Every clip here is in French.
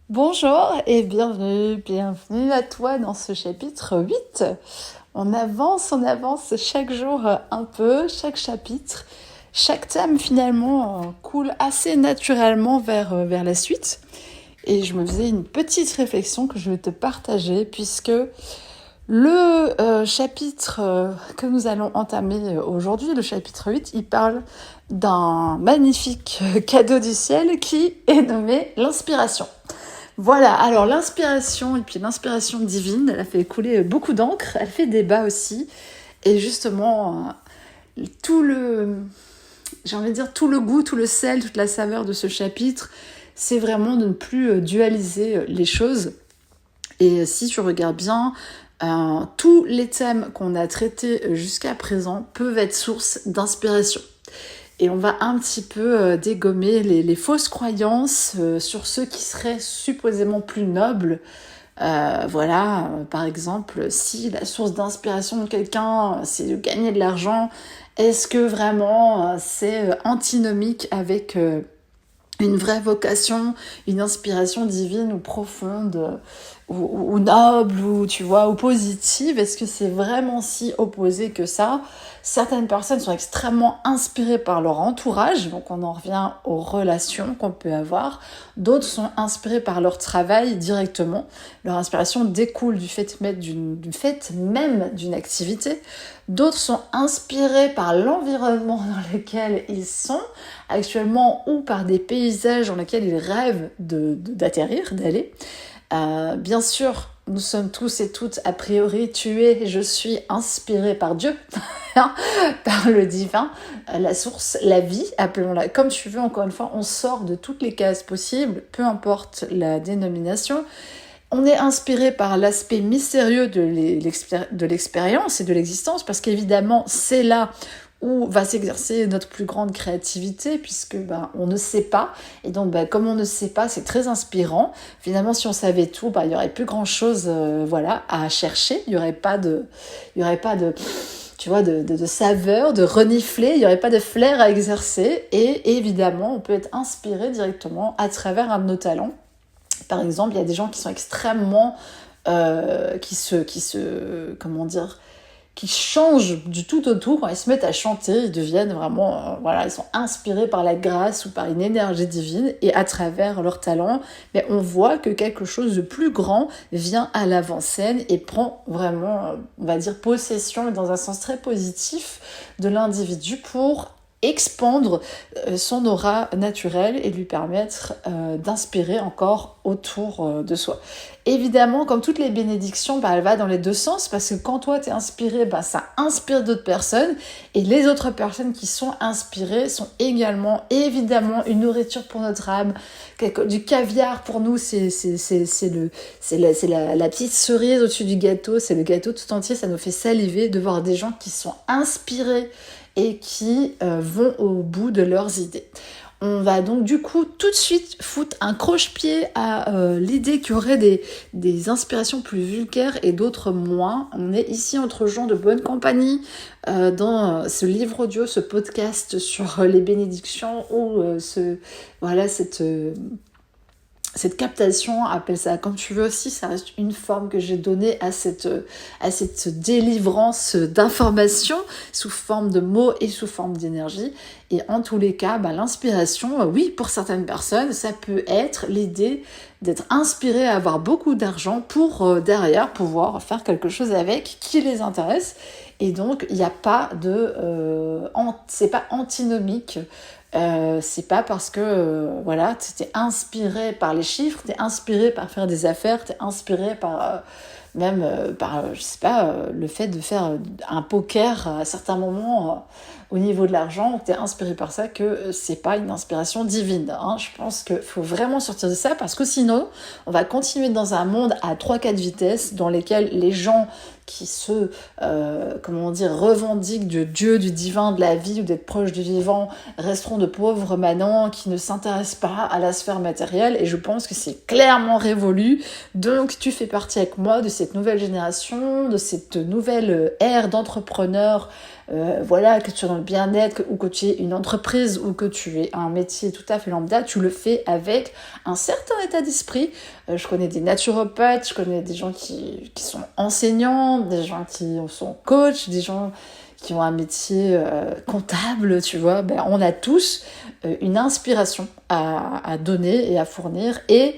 Bonjour et bienvenue à toi dans ce chapitre 8. On avance chaque jour un peu, chaque chapitre, chaque thème finalement coule assez naturellement vers la suite. Et je me faisais une petite réflexion que je vais te partager puisque le chapitre que nous allons entamer aujourd'hui, le chapitre 8, il parle d'un magnifique cadeau du ciel qui est nommé l'inspiration. Voilà, alors l'inspiration, et puis l'inspiration divine, elle a fait couler beaucoup d'encre, elle fait débat aussi, et justement, tout le, j'ai envie de dire, tout le goût, tout le sel, toute la saveur de ce chapitre, c'est vraiment de ne plus dualiser les choses. Et si tu regardes bien, tous les thèmes qu'on a traités jusqu'à présent peuvent être source d'inspiration. Et on va un petit peu dégommer les fausses croyances sur ceux qui seraient supposément plus nobles. Par exemple, si la source d'inspiration de quelqu'un, c'est de gagner de l'argent, est-ce que vraiment c'est antinomique avec une vraie vocation, une inspiration divine ou profonde ou noble ou tu vois ou positive? Est-ce que c'est vraiment si opposé que ça? Certaines personnes sont extrêmement inspirées par leur entourage, donc on en revient aux relations qu'on peut avoir. D'autres sont inspirées par leur travail directement. Leur inspiration découle du fait même d'une activité. D'autres sont inspirés par l'environnement dans lequel ils sont actuellement ou par des paysages dans lesquels ils rêvent d'atterrir, d'aller. Bien sûr, nous sommes tous et toutes, a priori, je suis inspirée par Dieu, par le divin, la source, la vie, appelons-la comme tu veux. Encore une fois, on sort de toutes les cases possibles, peu importe la dénomination. On est inspiré par l'aspect mystérieux de l'expérience et de l'existence, parce qu'évidemment, c'est là où va s'exercer notre plus grande créativité, puisque on ne sait pas, et donc comme on ne sait pas, c'est très inspirant. Finalement, si on savait tout, il y aurait plus grand chose à chercher, il y aurait pas de tu vois, de saveur, de renifler, il n'y aurait pas de flair à exercer, et évidemment, on peut être inspiré directement à travers un de nos talents. Par exemple, il y a des gens qui sont extrêmement qui changent du tout au tout. Quand ils se mettent à chanter, ils deviennent vraiment, ils sont inspirés par la grâce ou par une énergie divine, et à travers leur talent, on voit que quelque chose de plus grand vient à l'avant-scène et prend vraiment, on va dire, possession, dans un sens très positif, de l'individu pour expandre son aura naturelle et lui permettre d'inspirer encore autour de soi. Évidemment, comme toutes les bénédictions, elle va dans les deux sens, parce que quand toi t'es inspiré, ça inspire d'autres personnes, et les autres personnes qui sont inspirées sont également, évidemment, une nourriture pour notre âme. Du caviar, pour nous, c'est la petite cerise au-dessus du gâteau, c'est le gâteau tout entier, ça nous fait saliver de voir des gens qui sont inspirés et qui vont au bout de leurs idées. On va donc du coup tout de suite foutre un croche-pied à l'idée qu'il y aurait des inspirations plus vulgaires et d'autres moins. On est ici entre gens de bonne compagnie dans ce livre audio, ce podcast sur les bénédictions ou cette captation, appelle ça comme tu veux aussi, ça reste une forme que j'ai donnée à cette délivrance d'informations sous forme de mots et sous forme d'énergie. Et en tous les cas, l'inspiration, oui, pour certaines personnes, ça peut être l'idée d'être inspiré à avoir beaucoup d'argent pour derrière pouvoir faire quelque chose avec qui les intéresse. Et donc, il n'y a pas c'est pas antinomique. C'est pas parce que t'es inspiré par les chiffres, t'es inspiré par faire des affaires, t'es inspiré par le fait de faire un poker à certains moments au niveau de l'argent, t'es inspiré par ça, que c'est pas une inspiration divine. Je pense qu'il faut vraiment sortir de ça, parce que sinon, on va continuer dans un monde à 3-4 vitesses dans lesquelles les gens revendiquent de Dieu, du divin, de la vie ou d'être proche du vivant, resteront de pauvres manants qui ne s'intéressent pas à la sphère matérielle. Et je pense que c'est clairement révolu. Donc tu fais partie avec moi de cette nouvelle génération, de cette nouvelle ère d'entrepreneurs. Que tu es dans le bien-être ou que tu aies une entreprise ou que tu aies un métier tout à fait lambda, tu le fais avec un certain état d'esprit. Je connais des naturopathes, je connais des gens qui sont enseignants, des gens qui sont coachs, des gens qui ont un métier comptable, tu vois. On a tous une inspiration à donner et à fournir. Et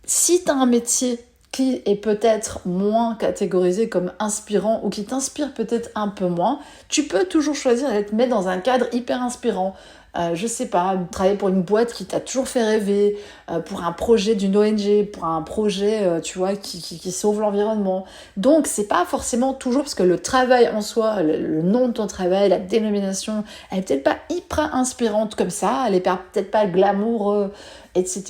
si tu as un métier qui est peut-être moins catégorisé comme inspirant ou qui t'inspire peut-être un peu moins, tu peux toujours choisir de te mettre dans un cadre hyper inspirant. Je sais pas, travailler pour une boîte qui t'a toujours fait rêver, pour un projet d'une ONG, pour un projet, qui sauve l'environnement. Donc, c'est pas forcément toujours, parce que le travail en soi, le nom de ton travail, la dénomination, elle est peut-être pas hyper inspirante comme ça, elle est peut-être pas glamour, etc.,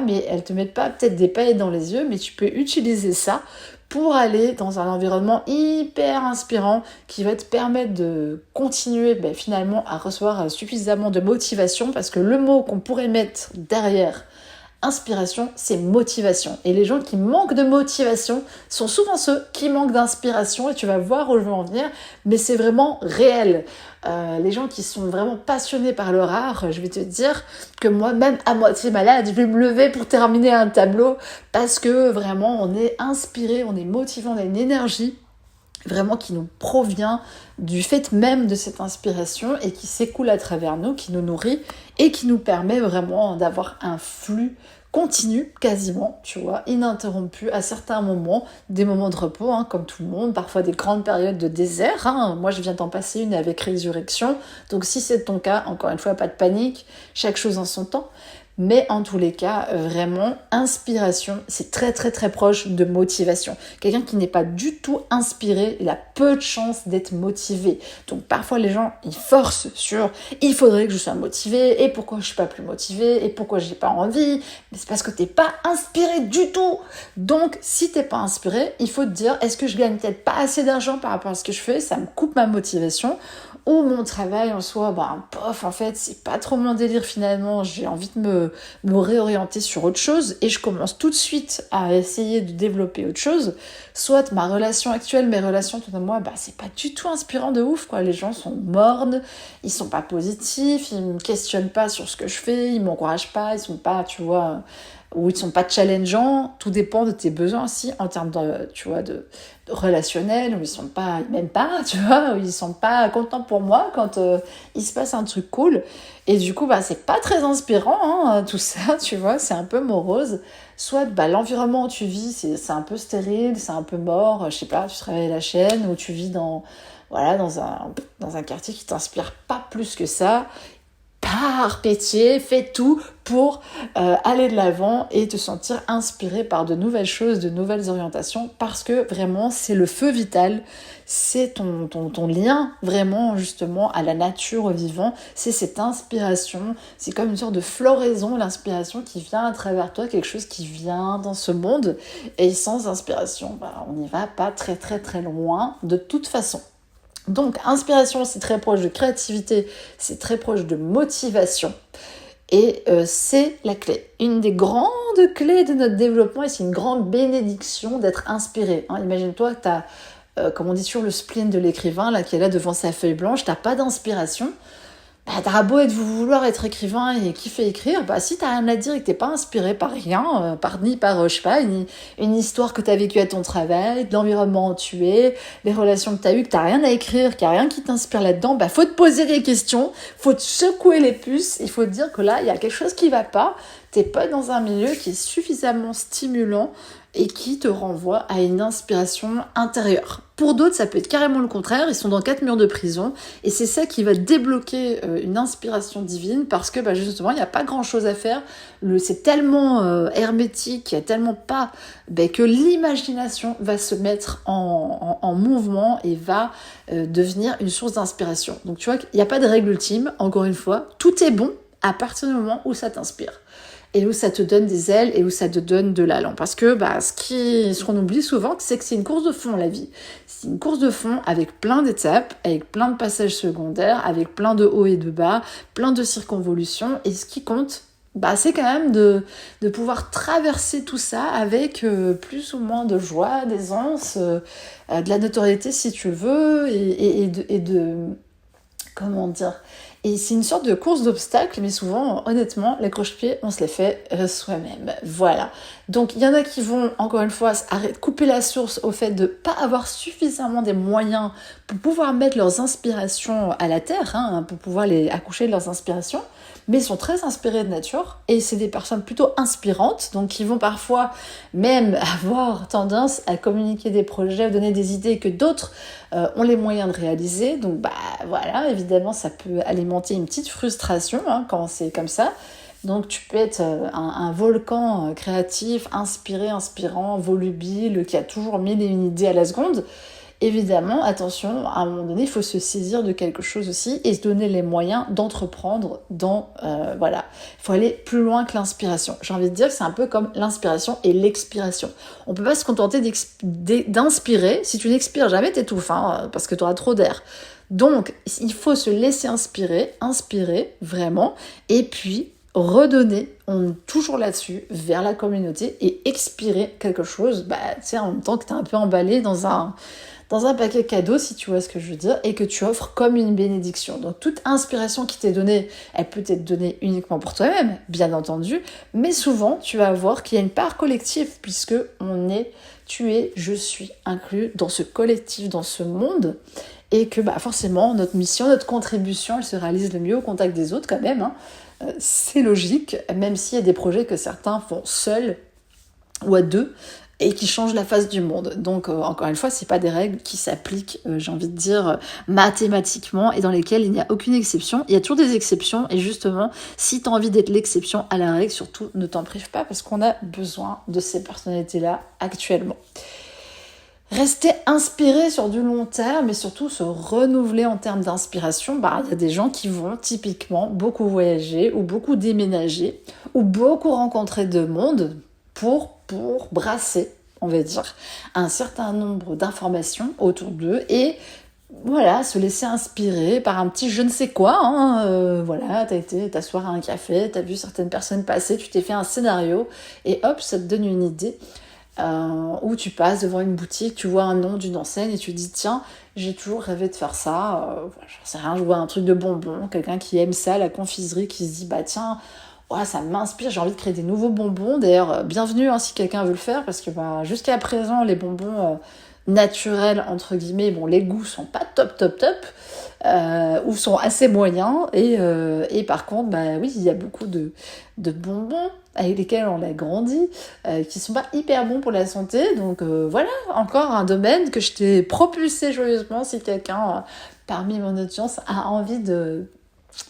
mais elle te met pas peut-être des paillettes dans les yeux, mais tu peux utiliser ça pour aller dans un environnement hyper inspirant qui va te permettre de continuer finalement à recevoir suffisamment de motivation, parce que le mot qu'on pourrait mettre derrière inspiration, c'est motivation. Et les gens qui manquent de motivation sont souvent ceux qui manquent d'inspiration, et tu vas voir où je veux en venir, mais c'est vraiment réel. Les gens qui sont vraiment passionnés par leur art, je vais te dire que moi, même à moitié malade, je vais me lever pour terminer un tableau, parce que vraiment on est inspiré, on est motivé, on a une énergie vraiment qui nous provient du fait même de cette inspiration et qui s'écoule à travers nous, qui nous nourrit et qui nous permet vraiment d'avoir un flux continu, quasiment, tu vois, ininterrompu à certains moments, des moments de repos, comme tout le monde, parfois des grandes périodes de désert. Moi, je viens d'en passer une avec Résurrection, donc si c'est ton cas, encore une fois, pas de panique, chaque chose en son temps. Mais en tous les cas, vraiment, inspiration, c'est très très très proche de motivation. Quelqu'un qui n'est pas du tout inspiré, il a peu de chances d'être motivé. Donc parfois les gens, ils forcent sur « il faudrait que je sois motivé » et « pourquoi je suis pas plus motivé » et « pourquoi j'ai pas envie ». Mais c'est parce que t'es pas inspiré du tout. Donc si t'es pas inspiré, il faut te dire « est-ce que je gagne peut-être pas assez d'argent par rapport à ce que je fais ? Ça me coupe ma motivation ». Ou mon travail en soi, en fait, c'est pas trop mon délire finalement, j'ai envie de me réorienter sur autre chose et je commence tout de suite à essayer de développer autre chose. Soit ma relation actuelle, mes relations autour de moi, c'est pas du tout inspirant de ouf, quoi. Les gens sont mornes, ils sont pas positifs, ils me questionnent pas sur ce que je fais, ils m'encouragent pas, ils sont pas, tu vois, ou ils sont pas challengeants. Tout dépend de tes besoins aussi en termes de relationnel, où ils sont pas, même pas, tu vois, où ils sont pas contents pour moi quand il se passe un truc cool. Et du coup, c'est pas très inspirant, tout ça, tu vois, c'est un peu morose. Soit l'environnement où tu vis, c'est un peu stérile, c'est un peu mort, je sais pas, tu travailles à la chaîne, ou tu vis dans un quartier qui t'inspire pas plus que ça. Par pitié, fais tout pour aller de l'avant et te sentir inspiré par de nouvelles choses, de nouvelles orientations, parce que vraiment c'est le feu vital, c'est ton lien vraiment justement à la nature, au vivant, c'est cette inspiration, c'est comme une sorte de floraison, l'inspiration qui vient à travers toi, quelque chose qui vient dans ce monde, et sans inspiration, on n'y va pas très très très loin de toute façon. Donc, inspiration, c'est très proche de créativité, c'est très proche de motivation. Et c'est la clé. Une des grandes clés de notre développement, et c'est une grande bénédiction d'être inspiré. Imagine-toi que tu as, comme on dit sur le spleen de l'écrivain, là, qui est là devant sa feuille blanche, tu n'as pas d'inspiration. T'as beau vouloir être écrivain et kiffer écrire, si t'as rien à dire et que t'es pas inspiré par rien, ni par, je sais pas, une histoire que t'as vécue à ton travail, de l'environnement où tu es, les relations que t'as eues, que t'as rien à écrire, qu'il y a rien qui t'inspire là-dedans, faut te poser des questions, faut te secouer les puces, il faut te dire que là, il y a quelque chose qui va pas, t'es pas dans un milieu qui est suffisamment stimulant et qui te renvoie à une inspiration intérieure. Pour d'autres, ça peut être carrément le contraire, ils sont dans 4 murs de prison, et c'est ça qui va débloquer une inspiration divine, parce que justement, il n'y a pas grand-chose à faire, c'est tellement hermétique, il n'y a tellement pas, que l'imagination va se mettre en mouvement et va devenir une source d'inspiration. Donc tu vois qu'il n'y a pas de règle ultime, encore une fois, tout est bon à partir du moment où ça t'inspire. et où ça te donne des ailes et où ça te donne de l'allant. Parce que ce qu'on oublie souvent, c'est que c'est une course de fond, la vie. C'est une course de fond avec plein d'étapes, avec plein de passages secondaires, avec plein de hauts et de bas, plein de circonvolutions. Et ce qui compte, c'est quand même de pouvoir traverser tout ça avec plus ou moins de joie, d'aisance, de la notoriété si tu veux, et de comment dire. Et c'est une sorte de course d'obstacles, mais souvent, honnêtement, les croche-pieds, on se les fait soi-même. Voilà. Donc, il y en a qui vont, encore une fois, couper la source au fait de ne pas avoir suffisamment des moyens pour pouvoir mettre leurs inspirations à la terre, pour pouvoir les accoucher de leurs inspirations, mais ils sont très inspirés de nature, et c'est des personnes plutôt inspirantes, donc qui vont parfois même avoir tendance à communiquer des projets, donner des idées que d'autres ont les moyens de réaliser. Donc, voilà, évidemment, ça peut alimenter une petite frustration quand c'est comme ça. Donc tu peux être un volcan créatif, inspirant, volubile, qui a toujours mille et une idées à la seconde. Évidemment, attention, à un moment donné, il faut se saisir de quelque chose aussi et se donner les moyens d'entreprendre voilà. Il faut aller plus loin que l'inspiration. J'ai envie de dire que c'est un peu comme l'inspiration et l'expiration. On peut pas se contenter d'inspirer. Si tu n'expires jamais, t'étouffes, parce que tu auras trop d'air. Donc, il faut se laisser inspirer, vraiment, et puis redonner, on est toujours là-dessus, vers la communauté, et expirer quelque chose, en même temps que tu es un peu emballé dans un paquet cadeau, si tu vois ce que je veux dire, et que tu offres comme une bénédiction. Donc toute inspiration qui t'est donnée, elle peut être donnée uniquement pour toi-même, bien entendu, mais souvent tu vas voir qu'il y a une part collective, puisque tu es, je suis inclus dans ce collectif, dans ce monde, et que forcément notre mission, notre contribution, elle se réalise le mieux au contact des autres quand même, c'est logique, même s'il y a des projets que certains font seuls ou à deux, et qui changent la face du monde. Donc, encore une fois, c'est pas des règles qui s'appliquent, j'ai envie de dire, mathématiquement, et dans lesquelles il n'y a aucune exception. Il y a toujours des exceptions, et justement, si tu as envie d'être l'exception à la règle, surtout, ne t'en prive pas, parce qu'on a besoin de ces personnalités-là actuellement. Rester inspiré sur du long terme, et surtout se renouveler en termes d'inspiration, il y a des gens qui vont typiquement beaucoup voyager, ou beaucoup déménager, ou beaucoup rencontrer de monde, pour brasser, on va dire, un certain nombre d'informations autour d'eux et voilà, se laisser inspirer par un petit je ne sais quoi. Voilà, t'as été t'asseoir à un café, t'as vu certaines personnes passer, tu t'es fait un scénario et hop, ça te donne une idée. Ou tu passes devant une boutique, tu vois un nom d'une enseigne et tu te dis tiens, j'ai toujours rêvé de faire ça. J'en sais rien, je vois un truc de bonbons, quelqu'un qui aime ça, la confiserie, qui se dit tiens, ça m'inspire, j'ai envie de créer des nouveaux bonbons. D'ailleurs, bienvenue si quelqu'un veut le faire, parce que jusqu'à présent, les bonbons naturels, entre guillemets, les goûts sont pas top, ou sont assez moyens. Et par contre, oui, il y a beaucoup de bonbons avec lesquels on a grandi, qui sont pas hyper bons pour la santé. Donc voilà, encore un domaine que je t'ai propulsé joyeusement si quelqu'un parmi mon audience a envie de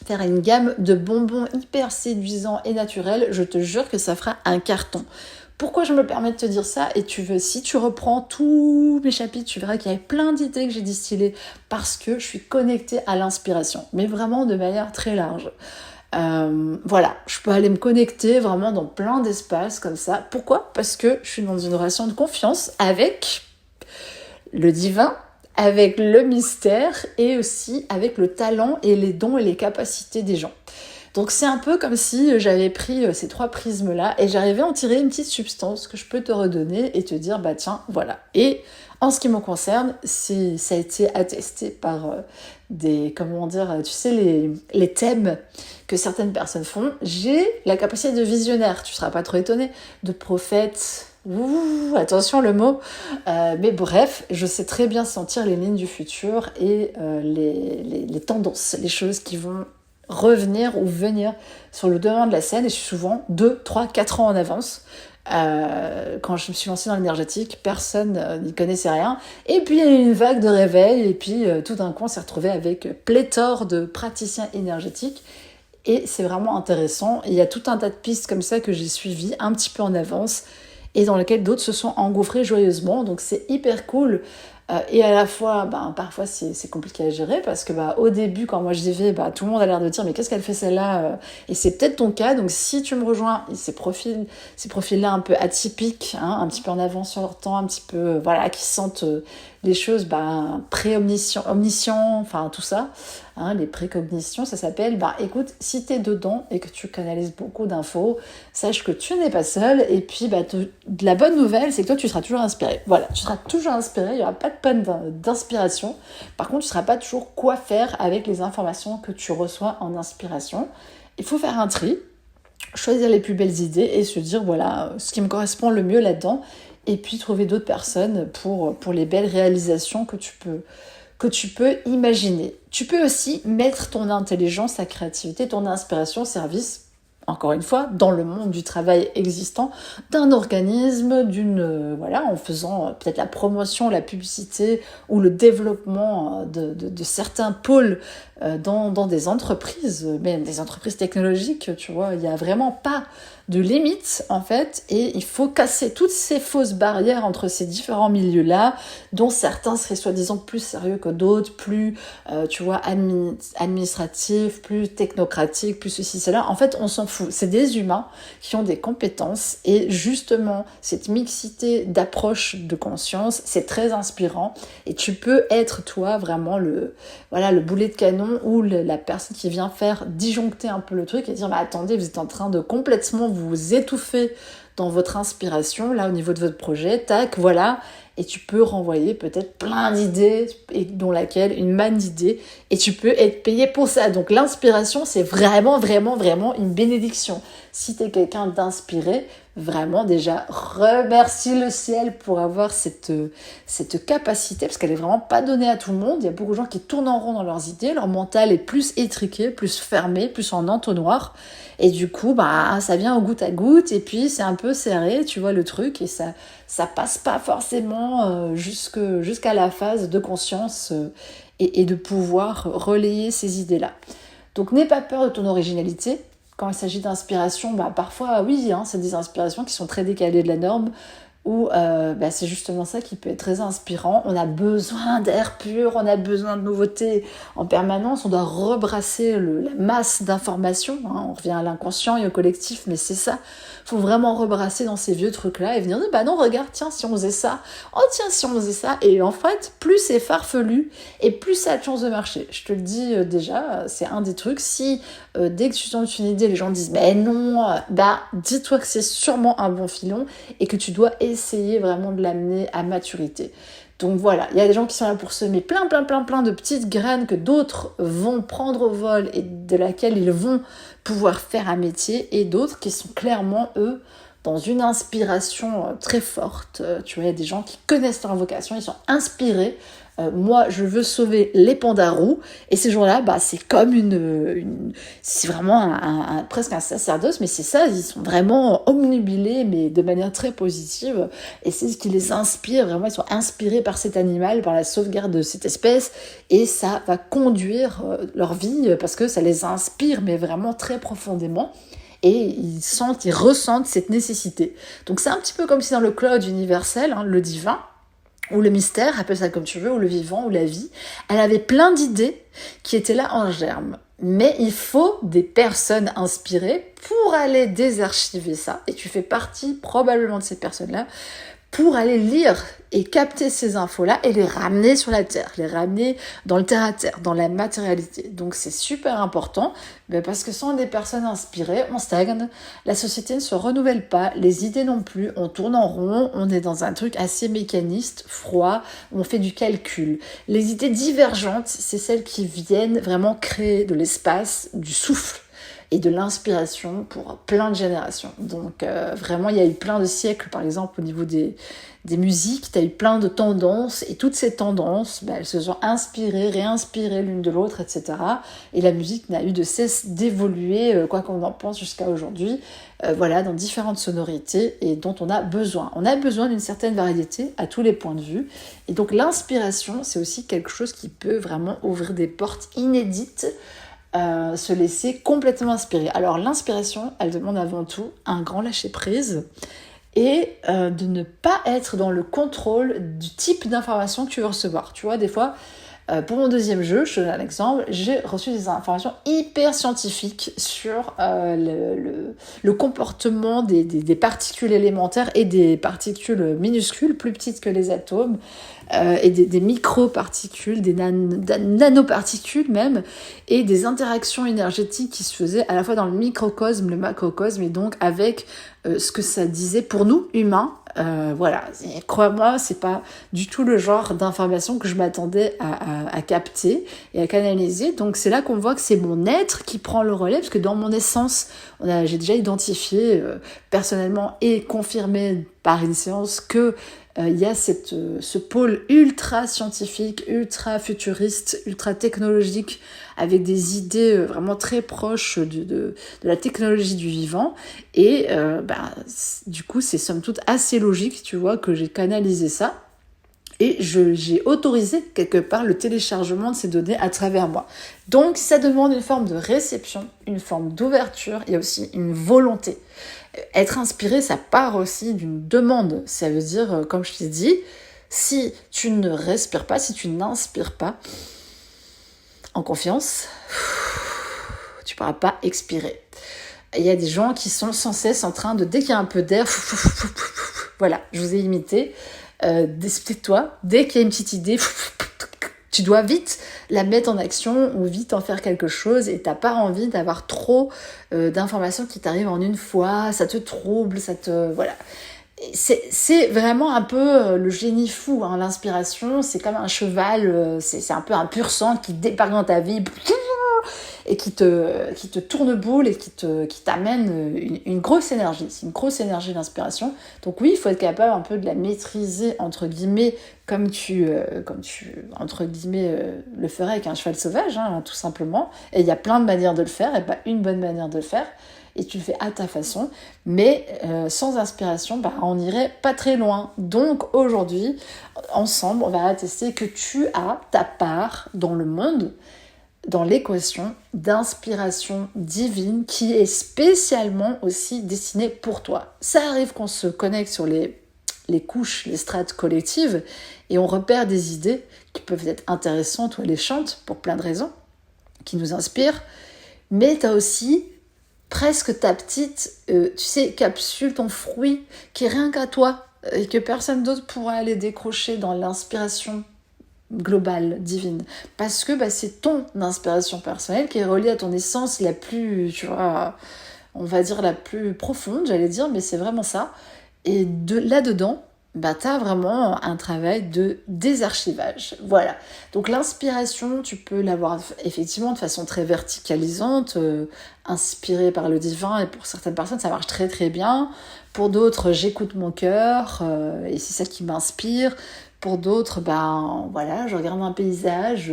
faire une gamme de bonbons hyper séduisants et naturels, je te jure que ça fera un carton. Pourquoi je me permets de te dire ça? Et si tu reprends tous mes chapitres, tu verras qu'il y a plein d'idées que j'ai distillées parce que je suis connectée à l'inspiration, mais vraiment de manière très large. Voilà, je peux aller me connecter vraiment dans plein d'espaces comme ça. Pourquoi? Parce que je suis dans une relation de confiance avec le divin, avec le mystère et aussi avec le talent et les dons et les capacités des gens. Donc c'est un peu comme si j'avais pris ces trois prismes-là et j'arrivais à en tirer une petite substance que je peux te redonner et te dire tiens, voilà. Et en ce qui me concerne, ça a été attesté par tu sais, les thèmes que certaines personnes font. J'ai la capacité de visionnaire, tu seras pas trop étonné, de prophète. Attention le mot, mais bref, je sais très bien sentir les lignes du futur et les tendances, les choses qui vont revenir ou venir sur le devant de la scène, et je suis souvent 2, 3, 4 ans en avance. Quand je me suis lancée dans l'énergétique, personne n'y connaissait rien, et puis il y a eu une vague de réveil, et puis tout d'un coup on s'est retrouvé avec pléthore de praticiens énergétiques. Et c'est vraiment intéressant, il y a tout un tas de pistes comme ça que j'ai suivies un petit peu en avance, et dans lesquelles d'autres se sont engouffrés joyeusement, donc c'est hyper cool Et à la fois, parfois c'est compliqué à gérer parce que au début, quand moi je vivais, tout le monde a l'air de dire mais qu'est-ce qu'elle fait celle-là. Et c'est peut-être ton cas, donc si tu me rejoins, ces profils-là un peu atypiques, hein, un petit peu en avance sur leur temps, un petit peu, qui sentent les choses omniscients, enfin tout ça, hein, les précognitions, ça s'appelle, écoute, si t'es dedans et que tu canalises beaucoup d'infos, sache que tu n'es pas seul, et puis la bonne nouvelle, c'est que toi tu seras toujours inspiré. Voilà, tu seras toujours inspiré, il n'y aura pas de panne d'inspiration. Par contre, tu ne sauras pas toujours quoi faire avec les informations que tu reçois en inspiration. Il faut faire un tri, choisir les plus belles idées et se dire voilà ce qui me correspond le mieux là-dedans, et puis trouver d'autres personnes pour les belles réalisations que tu peux imaginer. Tu peux aussi mettre ton intelligence, ta créativité, ton inspiration au service, encore une fois, dans le monde du travail existant, d'un organisme, en faisant peut-être la promotion, la publicité ou le développement de certains pôles dans des entreprises, même des entreprises technologiques, tu vois, il n'y a vraiment pas de limites en fait, et il faut casser toutes ces fausses barrières entre ces différents milieux-là, dont certains seraient soi-disant plus sérieux que d'autres, plus administratifs, plus technocratiques, plus ceci, cela. En fait, on s'en fout. C'est des humains qui ont des compétences, et justement, cette mixité d'approches de conscience, c'est très inspirant, et tu peux être toi vraiment le boulet de canon ou la personne qui vient faire disjoncter un peu le truc et dire attendez, vous êtes en train de complètement vous étouffer dans votre inspiration, là au niveau de votre projet, tac, voilà, et tu peux renvoyer peut-être plein d'idées, et dont laquelle une manne d'idées, et tu peux être payé pour ça. Donc l'inspiration, c'est vraiment, vraiment, vraiment une bénédiction. Si t'es quelqu'un d'inspiré, vraiment déjà remercie le ciel pour avoir cette capacité, parce qu'elle est vraiment pas donnée à tout le monde. Il y a beaucoup de gens qui tournent en rond dans leurs idées, leur mental est plus étriqué, plus fermé, plus en entonnoir, et du coup ça vient au goutte à goutte, et puis c'est un peu serré, tu vois le truc, et ça passe pas forcément jusqu'à la phase de conscience et de pouvoir relayer ces idées-là. Donc n'aie pas peur de ton originalité. Quand il s'agit d'inspiration, parfois oui, hein, c'est des inspirations qui sont très décalées de la norme, où c'est justement ça qui peut être très inspirant. On a besoin d'air pur, on a besoin de nouveautés en permanence, on doit rebrasser la masse d'informations, hein. On revient à l'inconscient et au collectif, mais c'est ça. Il faut vraiment rebrasser dans ces vieux trucs-là et venir dire non, regarde, tiens, si on faisait ça, oh tiens, si on faisait ça. Et en fait, plus c'est farfelu et plus ça a de chance de marcher. Je te le dis déjà, c'est un des trucs. Si dès que tu tombes sur une idée, les gens disent mais non, dis-toi que c'est sûrement un bon filon et que tu dois essayer vraiment de l'amener à maturité. Donc voilà, il y a des gens qui sont là pour semer plein de petites graines que d'autres vont prendre au vol et de laquelle ils vont pouvoir faire un métier, et d'autres qui sont clairement, eux, dans une inspiration très forte. Tu vois, il y a des gens qui connaissent leur vocation, ils sont inspirés. Moi, je veux sauver les pandarous, et ces jours-là, c'est comme c'est vraiment presque un sacerdoce, mais c'est ça, ils sont vraiment omnubilés, mais de manière très positive, et c'est ce qui les inspire, vraiment, ils sont inspirés par cet animal, par la sauvegarde de cette espèce, et ça va conduire leur vie, parce que ça les inspire, mais vraiment très profondément. Et ils ressentent cette nécessité. Donc c'est un petit peu comme si dans le cloud universel, hein, le divin, ou le mystère, appelle ça comme tu veux, ou le vivant, ou la vie, elle avait plein d'idées qui étaient là en germe. Mais il faut des personnes inspirées pour aller désarchiver ça, et tu fais partie probablement de ces personnes-là, pour aller lire et capter ces infos-là et les ramener sur la terre, les ramener dans le terre-à-terre, dans la matérialité. Donc c'est super important, parce que sans des personnes inspirées, on stagne, la société ne se renouvelle pas, les idées non plus, on tourne en rond, on est dans un truc assez mécaniste, froid, on fait du calcul. Les idées divergentes, c'est celles qui viennent vraiment créer de l'espace, du souffle, et de l'inspiration pour plein de générations. Donc vraiment, il y a eu plein de siècles, par exemple, au niveau des musiques, tu as eu plein de tendances, et toutes ces tendances, elles se sont inspirées, réinspirées l'une de l'autre, etc. Et la musique n'a eu de cesse d'évoluer, quoi qu'on en pense jusqu'à aujourd'hui, dans différentes sonorités, et dont on a besoin. On a besoin d'une certaine variété à tous les points de vue. Et donc l'inspiration, c'est aussi quelque chose qui peut vraiment ouvrir des portes inédites, se laisser complètement inspirer. Alors l'inspiration, elle demande avant tout un grand lâcher-prise, et de ne pas être dans le contrôle du type d'information que tu veux recevoir. Tu vois, des fois, pour mon deuxième jeu, je te donne un exemple, j'ai reçu des informations hyper scientifiques sur le comportement des particules élémentaires et des particules minuscules, plus petites que les atomes, et des microparticules, des nanoparticules même, et des interactions énergétiques qui se faisaient à la fois dans le microcosme, le macrocosme, et donc avec ce que ça disait pour nous, humains. Voilà, crois-moi, c'est pas du tout le genre d'information que je m'attendais à capter et à canaliser. Donc c'est là qu'on voit que c'est mon être qui prend le relais, parce que dans mon essence, j'ai déjà identifié personnellement et confirmé par une séance que il y a ce pôle ultra scientifique, ultra futuriste, ultra technologique, avec des idées vraiment très proches de la technologie du vivant. Et du coup, c'est somme toute assez logique, tu vois, que j'ai canalisé ça. Et j'ai autorisé quelque part le téléchargement de ces données à travers moi. Donc ça demande une forme de réception, une forme d'ouverture, il y a aussi une volonté. Être inspiré, ça part aussi d'une demande. Ça veut dire, comme je t'ai dit, si tu ne respires pas, si tu n'inspires pas en confiance, tu ne pourras pas expirer. Il y a des gens qui sont sans cesse en train de, dès qu'il y a un peu d'air, voilà, je vous ai imité, toi, dès qu'il y a une petite idée, tu dois vite la mettre en action ou vite en faire quelque chose, et t'as pas envie d'avoir trop d'informations qui t'arrivent en une fois, ça te trouble, voilà. C'est vraiment un peu le génie fou, hein. L'inspiration, c'est comme un cheval, c'est un peu un pur sang qui débarque dans ta vie et qui te tourne boule et qui t'amène une grosse énergie. C'est une grosse énergie d'inspiration. Donc oui, il faut être capable un peu de la maîtriser, entre guillemets, comme tu entre guillemets, le ferais avec un cheval sauvage, hein, tout simplement. Et il y a plein de manières de le faire, et pas une bonne manière de le faire. Et tu le fais à ta façon, mais sans inspiration, on n'irait pas très loin. Donc aujourd'hui, ensemble, on va attester que tu as ta part dans le monde, dans l'équation d'inspiration divine qui est spécialement aussi destinée pour toi. Ça arrive qu'on se connecte sur les couches, les strates collectives, et on repère des idées qui peuvent être intéressantes ou alléchantes pour plein de raisons, qui nous inspirent, mais tu as aussi presque ta petite, capsule, ton fruit, qui est rien qu'à toi, et que personne d'autre pourra aller décrocher dans l'inspiration globale, divine. Parce que c'est ton inspiration personnelle qui est reliée à ton essence la plus, tu vois, on va dire la plus profonde, j'allais dire, mais c'est vraiment ça. Et là-dedans, t'as vraiment un travail de désarchivage. Voilà. Donc l'inspiration, tu peux l'avoir effectivement de façon très verticalisante, inspirée par le divin, et pour certaines personnes, ça marche très très bien. Pour d'autres, j'écoute mon cœur, et c'est ça qui m'inspire. Pour d'autres, voilà, je regarde un paysage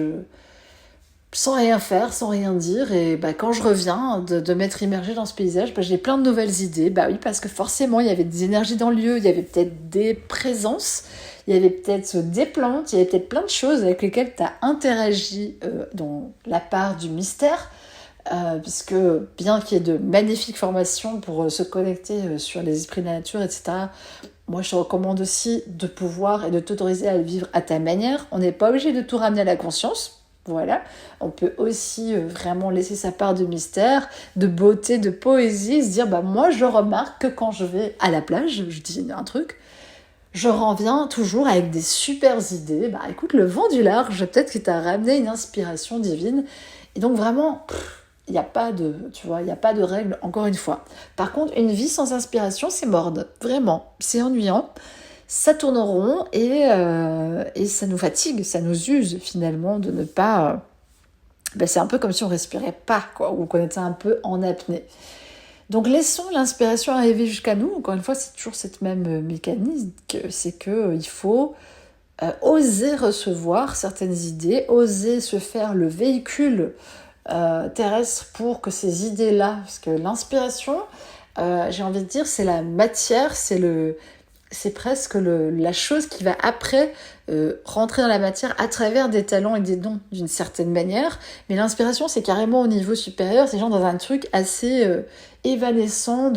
sans rien faire, sans rien dire, et quand je reviens de m'être immergée dans ce paysage, j'ai plein de nouvelles idées. Oui, parce que forcément, il y avait des énergies dans le lieu, il y avait peut-être des présences, il y avait peut-être des plantes, il y avait peut-être plein de choses avec lesquelles tu as interagi dans la part du mystère, puisque bien qu'il y ait de magnifiques formations pour se connecter sur les esprits de la nature, etc., moi, je te recommande aussi de pouvoir et de t'autoriser à le vivre à ta manière. On n'est pas obligé de tout ramener à la conscience. Voilà. On peut aussi vraiment laisser sa part de mystère, de beauté, de poésie, se dire, moi, je remarque que quand je vais à la plage, je dis un truc, je reviens toujours avec des super idées. Écoute, le vent du large, peut-être que t'as ramené une inspiration divine. Et donc, vraiment, il n'y a pas de règle, encore une fois. Par contre, une vie sans inspiration, c'est morne. Vraiment, c'est ennuyant. Ça tourne en rond et ça nous fatigue, ça nous use finalement de ne pas... c'est un peu comme si on respirait pas, quoi, ou qu'on était un peu en apnée. Donc laissons l'inspiration arriver jusqu'à nous. Encore une fois, c'est toujours cette même mécanisme, c'est qu'il faut oser recevoir certaines idées, oser se faire le véhicule terrestre pour que ces idées-là, parce que l'inspiration, j'ai envie de dire, c'est la matière, c'est presque la chose qui va après rentrer dans la matière à travers des talents et des dons d'une certaine manière. Mais l'inspiration, c'est carrément au niveau supérieur, c'est genre dans un truc assez évanescent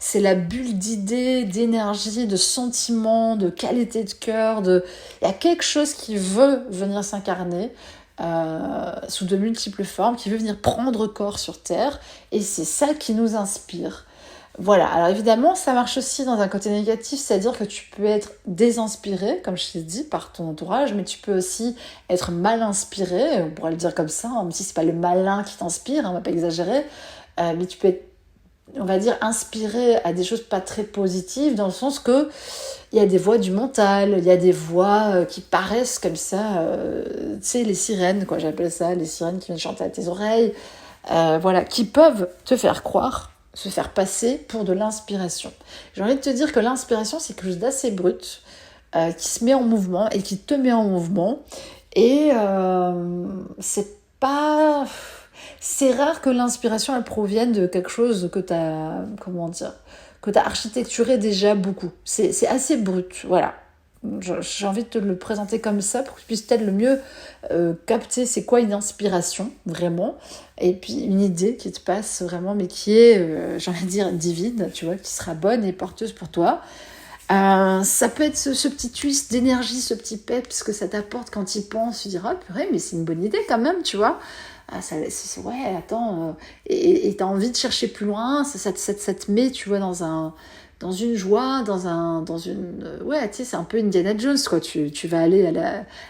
c'est la bulle d'idées, d'énergie, de sentiments, de qualité de cœur. Il y a quelque chose qui veut venir s'incarner sous de multiples formes, qui veut venir prendre corps sur Terre, et c'est ça qui nous inspire. Voilà, alors évidemment, ça marche aussi dans un côté négatif, c'est-à-dire que tu peux être désinspiré, comme je t'ai dit, par ton entourage, mais tu peux aussi être mal inspiré, on pourrait le dire comme ça, même si c'est pas le malin qui t'inspire, on va pas exagérer, mais tu peux être, on va dire, inspiré à des choses pas très positives, dans le sens que il y a des voix du mental, il y a des voix qui paraissent comme ça, tu sais, les sirènes, quoi, j'appelle ça, les sirènes qui viennent chanter à tes oreilles, voilà, qui peuvent te faire croire, se faire passer pour de l'inspiration. J'ai envie de te dire que l'inspiration, c'est quelque chose d'assez brut, qui se met en mouvement et qui te met en mouvement. Et c'est pas... C'est rare que l'inspiration, elle provienne de quelque chose que t'as... Comment dire, que t'as architecturé déjà beaucoup. C'est assez brut, voilà. J'ai envie de te le présenter comme ça pour que tu puisses peut-être le mieux capter c'est quoi une inspiration, vraiment, et puis une idée qui te passe vraiment, mais qui est, j'ai envie de dire, divine, tu vois, qui sera bonne et porteuse pour toi. Ça peut être ce petit twist d'énergie, ce petit peps que ça t'apporte quand tu y penses, tu diras, ah, purée, mais c'est une bonne idée quand même, tu vois. Ah, ouais, attends, et t'as envie de chercher plus loin, ça te met, tu vois, dans une joie, dans une... ouais, tu sais, c'est un peu Indiana Jones, quoi. Tu vas aller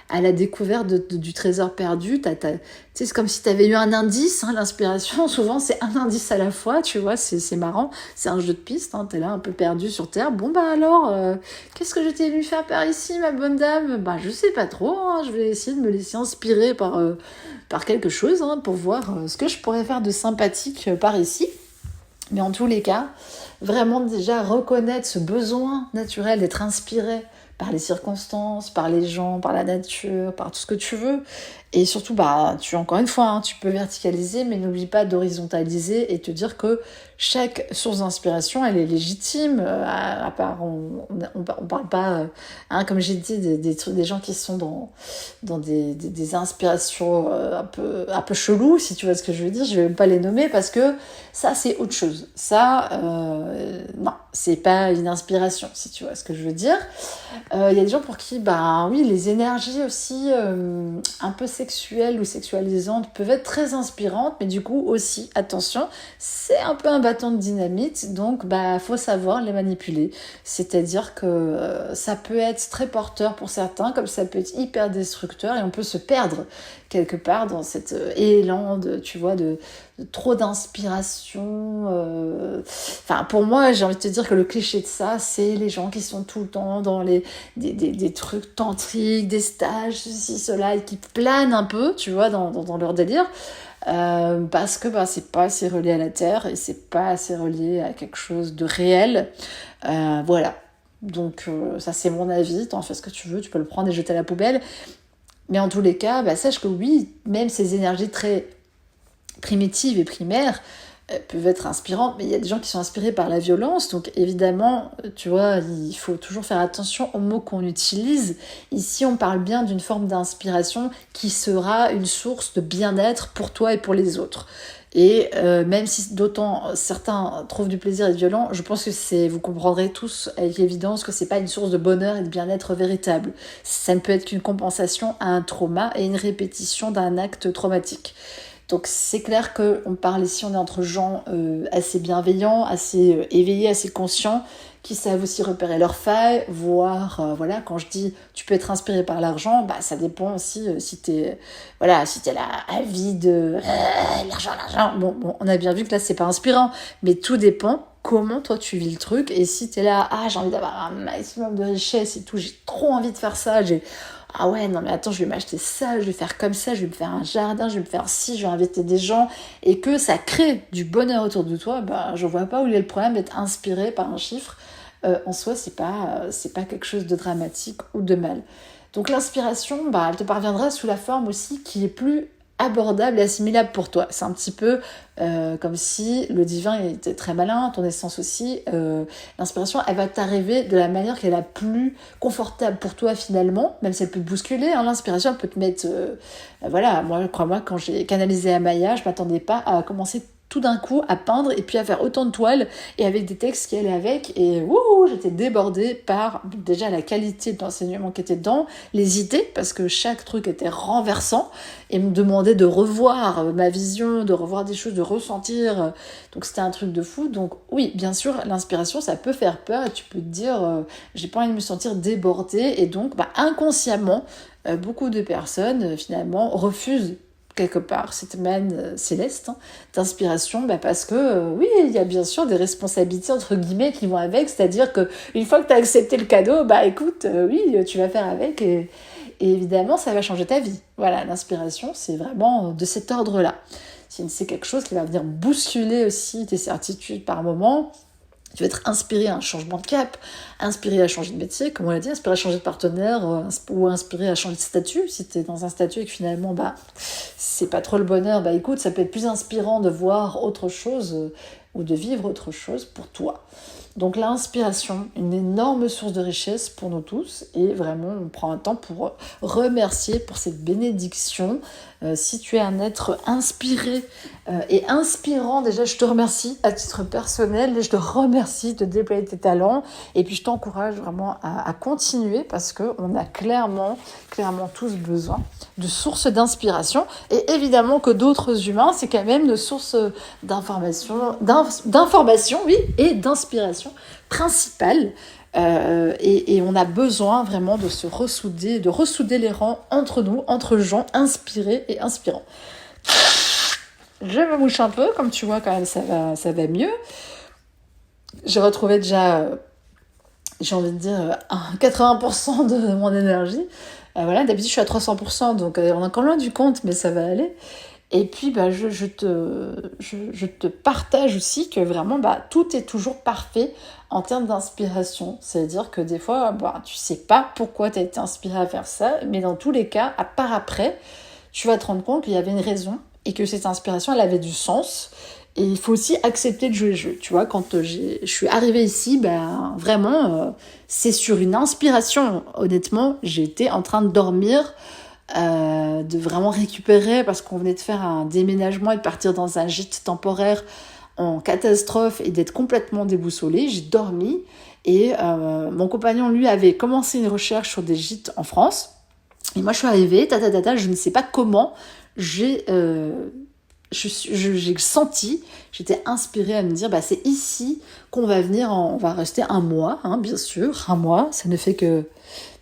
à la découverte du trésor perdu. Tu sais, c'est comme si tu avais eu un indice, hein, l'inspiration. Souvent, c'est un indice à la fois, tu vois, c'est marrant. C'est un jeu de piste, hein, t'es là un peu perdu sur Terre. Bon, bah alors, qu'est-ce que je t'ai vu faire par ici, ma bonne dame? Bah, je sais pas trop, hein, je vais essayer de me laisser inspirer par quelque chose, hein, pour voir ce que je pourrais faire de sympathique par ici. Mais en tous les cas, vraiment déjà reconnaître ce besoin naturel d'être inspiré par les circonstances, par les gens, par la nature, par tout ce que tu veux. Et surtout, bah, encore une fois, hein, tu peux verticaliser, mais n'oublie pas d'horizontaliser et te dire que chaque source d'inspiration, elle est légitime. À part, on parle pas, hein, comme j'ai dit, des gens qui sont dans des inspirations un peu cheloues, si tu vois ce que je veux dire. Je vais même pas les nommer parce que ça, c'est autre chose. Ça, non, c'est pas une inspiration, si tu vois ce que je veux dire. Y a des gens pour qui, bah oui, les énergies aussi un peu sexuelles ou sexualisantes peuvent être très inspirantes, mais du coup aussi, attention, c'est un peu un bâton de dynamite, donc bah faut savoir les manipuler. C'est-à-dire que ça peut être très porteur pour certains, comme ça peut être hyper destructeur, et on peut se perdre quelque part dans cet élan tu vois, de trop d'inspiration. Enfin, pour moi, j'ai envie de te dire que le cliché de ça, c'est les gens qui sont tout le temps dans des trucs tantriques, des stages, ceci, cela, et qui planent un peu, tu vois, dans leur délire. Parce que bah, c'est pas assez relié à la terre et c'est pas assez relié à quelque chose de réel. Voilà. Donc, ça, c'est mon avis. T'en fais ce que tu veux, tu peux le prendre et jeter à la poubelle. Mais en tous les cas, bah, sache que oui, même ces énergies très primitives et primaires peuvent être inspirantes, mais il y a des gens qui sont inspirés par la violence, donc évidemment, tu vois, il faut toujours faire attention aux mots qu'on utilise. Ici, on parle bien d'une forme d'inspiration qui sera une source de bien-être pour toi et pour les autres. Et même si d'autant certains trouvent du plaisir et être violent, je pense que vous comprendrez tous avec évidence que c'est pas une source de bonheur et de bien-être véritable. Ça ne peut être qu'une compensation à un trauma et une répétition d'un acte traumatique. Donc c'est clair qu'on parle ici, on est entre gens assez bienveillants, assez éveillés, assez conscients, qui savent aussi repérer leurs failles, voir, voilà, quand je dis tu peux être inspiré par l'argent, bah ça dépend aussi si t'es là, avide, l'argent. Bon, on a bien vu que là c'est pas inspirant, mais tout dépend comment toi tu vis le truc, et si t'es là, j'ai envie d'avoir un maximum de richesse et tout, j'ai trop envie de faire ça, ah ouais, non mais attends, je vais m'acheter ça, je vais faire comme ça, je vais me faire un jardin, je vais me faire ci, je vais inviter des gens, et que ça crée du bonheur autour de toi, bah je vois pas où il y a le problème d'être inspiré par un chiffre. En soi, c'est pas quelque chose de dramatique ou de mal. Donc l'inspiration, bah, elle te parviendra sous la forme aussi qui est plus abordable et assimilable pour toi. C'est un petit peu comme si le divin était très malin, ton essence aussi. L'inspiration, elle va t'arriver de la manière qui est la plus confortable pour toi finalement, même si elle peut te bousculer. Hein, l'inspiration, elle peut te mettre... voilà, moi, crois-moi, quand j'ai canalisé Amaya, je m'attendais pas à commencer tout d'un coup à peindre et puis à faire autant de toiles et avec des textes qui allaient avec. Et wouhou, j'étais débordée par déjà la qualité de l'enseignement qui était dedans, les idées, parce que chaque truc était renversant et me demandait de revoir ma vision, de revoir des choses, de ressentir. Donc c'était un truc de fou. Donc oui, bien sûr, l'inspiration, ça peut faire peur et tu peux te dire, j'ai pas envie de me sentir débordée. Et donc, inconsciemment, beaucoup de personnes, finalement, refusent quelque part cette manne céleste d'inspiration, parce que oui, il y a bien sûr des responsabilités entre guillemets qui vont avec, c'est-à-dire que une fois que tu as accepté le cadeau, écoute, oui, tu vas faire avec et évidemment ça va changer ta vie. Voilà, l'inspiration, c'est vraiment de cet ordre-là. C'est quelque chose qui va venir bousculer aussi tes certitudes par moment. Tu vas être inspiré à un changement de cap, inspiré à changer de métier, comme on l'a dit, inspiré à changer de partenaire, ou inspiré à changer de statut. Si tu es dans un statut et que finalement, c'est pas trop le bonheur, écoute, ça peut être plus inspirant de voir autre chose ou de vivre autre chose pour toi. Donc l'inspiration, une énorme source de richesse pour nous tous, et vraiment on prend un temps pour remercier pour cette bénédiction. Si tu es un être inspiré et inspirant, déjà je te remercie à titre personnel, et je te remercie de déployer tes talents, et puis je t'encourage vraiment à continuer, parce qu'on a clairement tous besoin de sources d'inspiration, et évidemment que d'autres humains, c'est quand même une source d'information, oui, et d'inspiration principale. Et on a besoin vraiment de se ressouder, de ressouder les rangs entre nous, entre gens inspirés et inspirants. Je me mouche un peu, comme tu vois, quand même, ça va mieux. J'ai retrouvé déjà, j'ai envie de dire, 80% de mon énergie. Voilà, d'habitude, je suis à 300%, donc on est encore loin du compte, mais ça va aller. Et puis, je te partage aussi que vraiment, tout est toujours parfait en termes d'inspiration. C'est-à-dire que des fois, tu sais pas pourquoi tu as été inspiré à faire ça, mais dans tous les cas, à part après, tu vas te rendre compte qu'il y avait une raison et que cette inspiration, elle avait du sens. Et il faut aussi accepter de jouer le jeu. Tu vois, quand je suis arrivée ici, vraiment, c'est sur une inspiration. Honnêtement, j'étais en train de dormir, de vraiment récupérer, parce qu'on venait de faire un déménagement et de partir dans un gîte temporaire en catastrophe et d'être complètement déboussolée. J'ai dormi et mon compagnon, lui, avait commencé une recherche sur des gîtes en France. Et moi, je suis arrivée, je ne sais pas comment, j'ai senti, j'étais inspirée à me dire, c'est ici qu'on va venir, on va rester un mois, bien sûr, un mois, ça ne fait que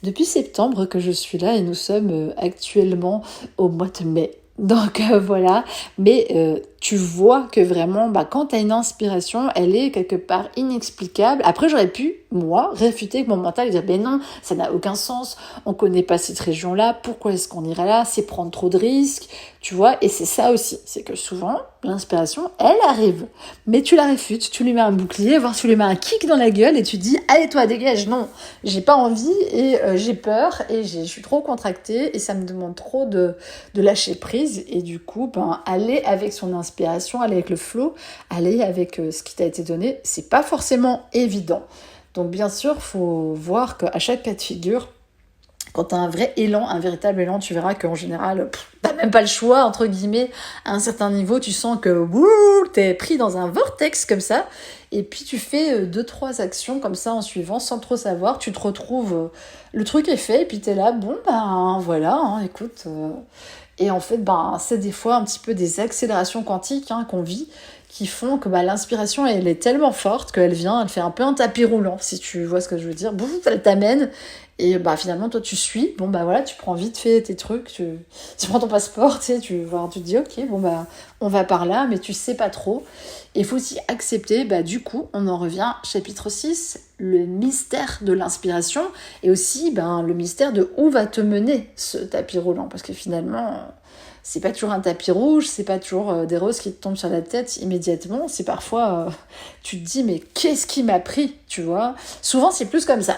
depuis septembre que je suis là, et nous sommes actuellement au mois de mai. Donc voilà, mais tu vois que vraiment, quand tu as une inspiration, elle est quelque part inexplicable. Après, j'aurais pu, moi, réfuter avec mon mental et dire, non, ça n'a aucun sens, on connaît pas cette région-là, pourquoi est-ce qu'on irait là, c'est prendre trop de risques, tu vois. Et c'est ça aussi, c'est que souvent, l'inspiration, elle arrive, mais tu la réfutes, tu lui mets un bouclier, voire tu lui mets un kick dans la gueule et tu dis, allez toi, dégage, non, j'ai pas envie et j'ai peur et je suis trop contractée et ça me demande trop de lâcher prise. Et du coup, aller avec son inspiration, aller avec le flow, aller avec ce qui t'a été donné, c'est pas forcément évident. Donc bien sûr, faut voir qu'à chaque cas de figure, quand tu as un vrai élan, un véritable élan, tu verras qu'en général, t'as même pas le choix, entre guillemets. À un certain niveau, tu sens que t'es pris dans un vortex comme ça, et puis tu fais 2-3 actions comme ça en suivant, sans trop savoir, tu te retrouves, le truc est fait, et puis t'es là, voilà, écoute... Et en fait, c'est des fois un petit peu des accélérations quantiques qu'on vit, qui font que l'inspiration, elle est tellement forte qu'elle elle fait un peu un tapis roulant, si tu vois ce que je veux dire. Elle t'amène, et finalement, toi, tu suis. Voilà, tu prends vite fait tes trucs, tu prends ton passeport, tu te dis, ok, on va par là, mais tu sais pas trop. Et il faut aussi accepter, du coup, on en revient, chapitre 6, le mystère de l'inspiration, et aussi le mystère de où va te mener ce tapis roulant, parce que finalement... c'est pas toujours un tapis rouge, c'est pas toujours des roses qui te tombent sur la tête immédiatement, c'est parfois, tu te dis, mais qu'est-ce qui m'a pris, tu vois ? Souvent, c'est plus comme ça.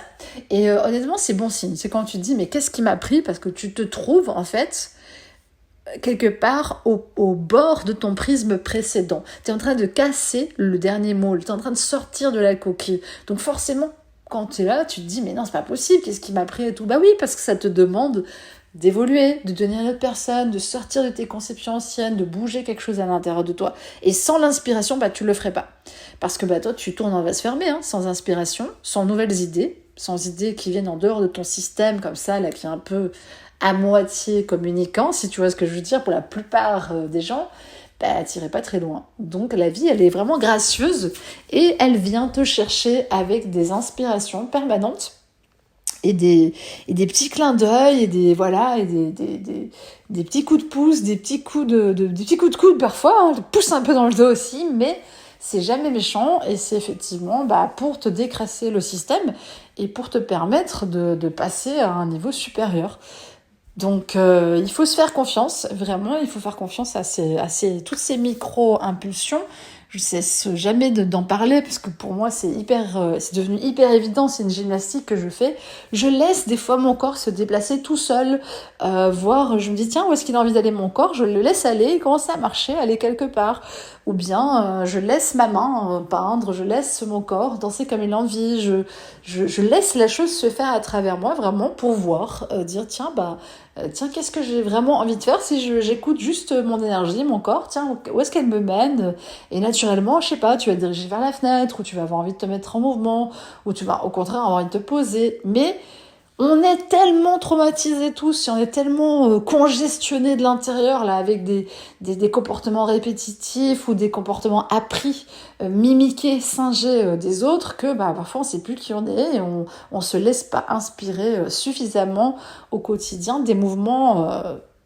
Et honnêtement, c'est bon signe. C'est quand tu te dis, mais qu'est-ce qui m'a pris ? Parce que tu te trouves, en fait, quelque part au bord de ton prisme précédent. Tu es en train de casser le dernier moule, tu es en train de sortir de la coquille. Donc forcément, quand tu es là, tu te dis, mais non, c'est pas possible, qu'est-ce qui m'a pris et tout ? Oui, parce que ça te demande d'évoluer, de devenir une autre personne, de sortir de tes conceptions anciennes, de bouger quelque chose à l'intérieur de toi. Et sans l'inspiration, tu le ferais pas. Parce que toi, tu tournes en vase fermé, sans inspiration, sans nouvelles idées, sans idées qui viennent en dehors de ton système, comme ça, là, qui est un peu à moitié communicant, si tu vois ce que je veux dire, pour la plupart des gens, t'irais pas très loin. Donc la vie, elle est vraiment gracieuse et elle vient te chercher avec des inspirations permanentes et des petits clins d'œil et des petits coups de pouce, des petits coups de coude parfois, pousse un peu dans le dos aussi, mais c'est jamais méchant et c'est effectivement pour te décrasser le système et pour te permettre de passer à un niveau supérieur. Donc il faut se faire confiance, vraiment, il faut faire confiance à toutes ces micro-impulsions. Je cesse jamais d'en parler parce que pour moi c'est devenu hyper évident, c'est une gymnastique que je fais. Je laisse des fois mon corps se déplacer tout seul, voir, je me dis tiens, où est-ce qu'il a envie d'aller mon corps, je le laisse aller, il commence à marcher, aller quelque part. Ou bien je laisse ma main peindre, je laisse mon corps danser comme il a envie, je laisse la chose se faire à travers moi vraiment pour voir, dire tiens, qu'est-ce que j'ai vraiment envie de faire si j'écoute juste mon énergie, mon corps, tiens, où est-ce qu'elle me mène? Et naturellement, je sais pas, tu vas te diriger vers la fenêtre, ou tu vas avoir envie de te mettre en mouvement, ou tu vas au contraire avoir envie de te poser. Mais on est tellement traumatisés tous, et on est tellement congestionnés de l'intérieur là avec des comportements répétitifs ou des comportements appris, mimiqués, singés des autres que parfois on sait plus qui on est et on se laisse pas inspirer suffisamment au quotidien des mouvements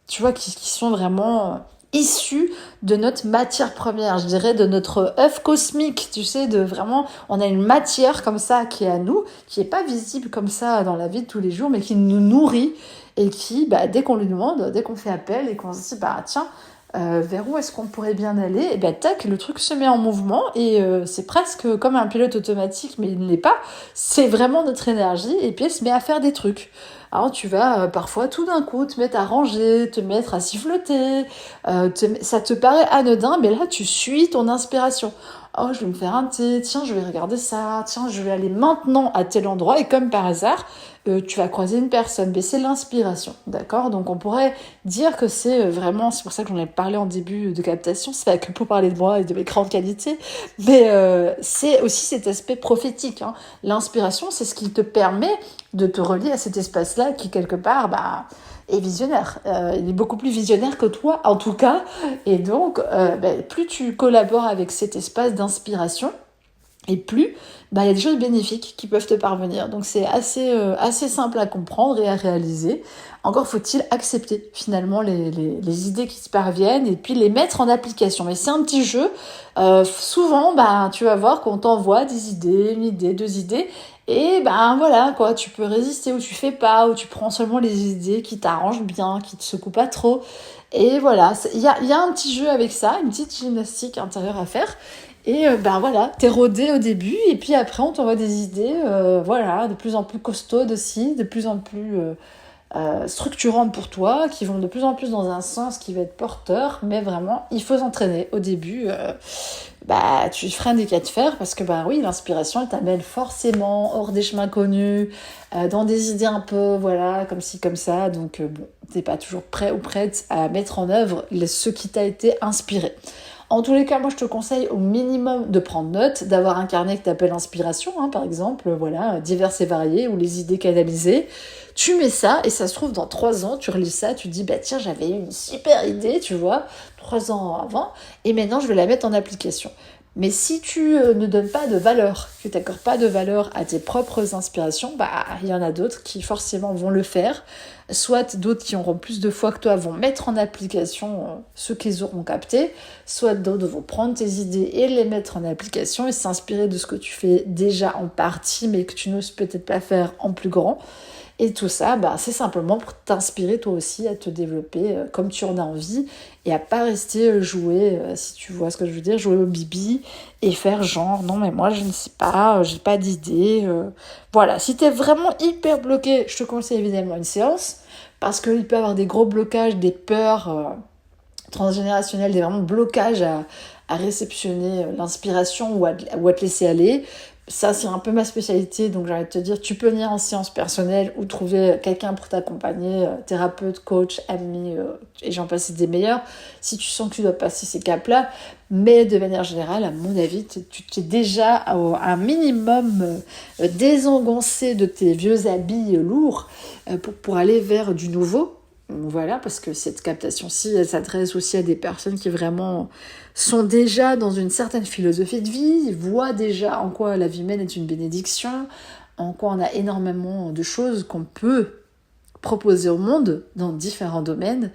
tu vois qui sont vraiment issus de notre matière première, je dirais de notre œuf cosmique, tu sais, de vraiment, on a une matière comme ça qui est à nous, qui est pas visible comme ça dans la vie de tous les jours, mais qui nous nourrit et qui, dès qu'on lui demande, dès qu'on fait appel et qu'on se dit, tiens, vers où est-ce qu'on pourrait bien aller, et tac, le truc se met en mouvement et c'est presque comme un pilote automatique, mais il ne l'est pas, c'est vraiment notre énergie et puis elle se met à faire des trucs. Alors tu vas parfois tout d'un coup te mettre à ranger, te mettre à siffloter, ça te paraît anodin, mais là tu suis ton inspiration. Oh, je vais me faire un thé, tiens, je vais regarder ça, tiens, je vais aller maintenant à tel endroit, et comme par hasard, tu vas croiser une personne, mais c'est l'inspiration, d'accord? Donc on pourrait dire que c'est vraiment, c'est pour ça que j'en ai parlé en début de captation, c'est pas que pour parler de moi et de mes grandes qualités, mais c'est aussi cet aspect prophétique, hein. L'inspiration, c'est ce qui te permet de te relier à cet espace-là qui, quelque part, est visionnaire. Il est beaucoup plus visionnaire que toi, en tout cas. Et donc, plus tu collabores avec cet espace d'inspiration, et plus il y a des choses bénéfiques qui peuvent te parvenir. Donc c'est assez simple à comprendre et à réaliser. Encore faut-il accepter finalement les idées qui te parviennent et puis les mettre en application. Mais c'est un petit jeu. Souvent, tu vas voir qu'on t'envoie des idées, une idée, deux idées. Et voilà quoi, tu peux résister ou tu fais pas, ou tu prends seulement les idées qui t'arrangent bien, qui te secouent pas trop. Et voilà, il y a un petit jeu avec ça, une petite gymnastique intérieure à faire. Et voilà, t'es rodé au début, et puis après on t'envoie des idées, de plus en plus costaudes aussi, de plus en plus structurantes pour toi, qui vont de plus en plus dans un sens qui va être porteur, mais vraiment, il faut s'entraîner. Au début, tu freines des cas de fer, parce que oui, l'inspiration, elle t'amène forcément hors des chemins connus, dans des idées un peu, comme ci, comme ça, donc t'es pas toujours prêt ou prête à mettre en œuvre ce qui t'a été inspiré. En tous les cas, moi, je te conseille au minimum de prendre note, d'avoir un carnet que tu appelles inspiration, par exemple, divers et variés, ou les idées canalisées. Tu mets ça, et ça se trouve, dans 3 ans, tu relis ça, tu te dis, tiens, j'avais eu une super idée, tu vois, 3 ans avant, et maintenant, je vais la mettre en application. Mais si tu ne donnes pas de valeur, que tu n'accordes pas de valeur à tes propres inspirations, il y en a d'autres qui forcément vont le faire, soit d'autres qui auront plus de foi que toi vont mettre en application ce qu'ils auront capté, soit d'autres vont prendre tes idées et les mettre en application et s'inspirer de ce que tu fais déjà en partie, mais que tu n'oses peut-être pas faire en plus grand. Et tout ça, c'est simplement pour t'inspirer toi aussi à te développer comme tu en as envie et à pas rester jouer, si tu vois ce que je veux dire, jouer au bibi et faire genre, non mais moi je ne sais pas, j'ai pas d'idée. Voilà, si t'es vraiment hyper bloqué, je te conseille évidemment une séance parce qu'il peut y avoir des gros blocages, des peurs transgénérationnelles, des vraiment blocages à réceptionner l'inspiration ou à te laisser aller. ça, c'est un peu ma spécialité, donc j'ai envie de te dire, tu peux venir en séance personnelle ou trouver quelqu'un pour t'accompagner, thérapeute, coach, ami, et j'en passe des meilleurs, si tu sens que tu dois passer ces caps-là. Mais de manière générale, à mon avis, tu t'es déjà un minimum désengoncé de tes vieux habits lourds pour aller vers du nouveau. Voilà, parce que cette captation-ci, elle s'adresse aussi à des personnes qui vraiment sont déjà dans une certaine philosophie de vie, voient déjà en quoi la vie humaine est une bénédiction, en quoi on a énormément de choses qu'on peut proposer au monde dans différents domaines,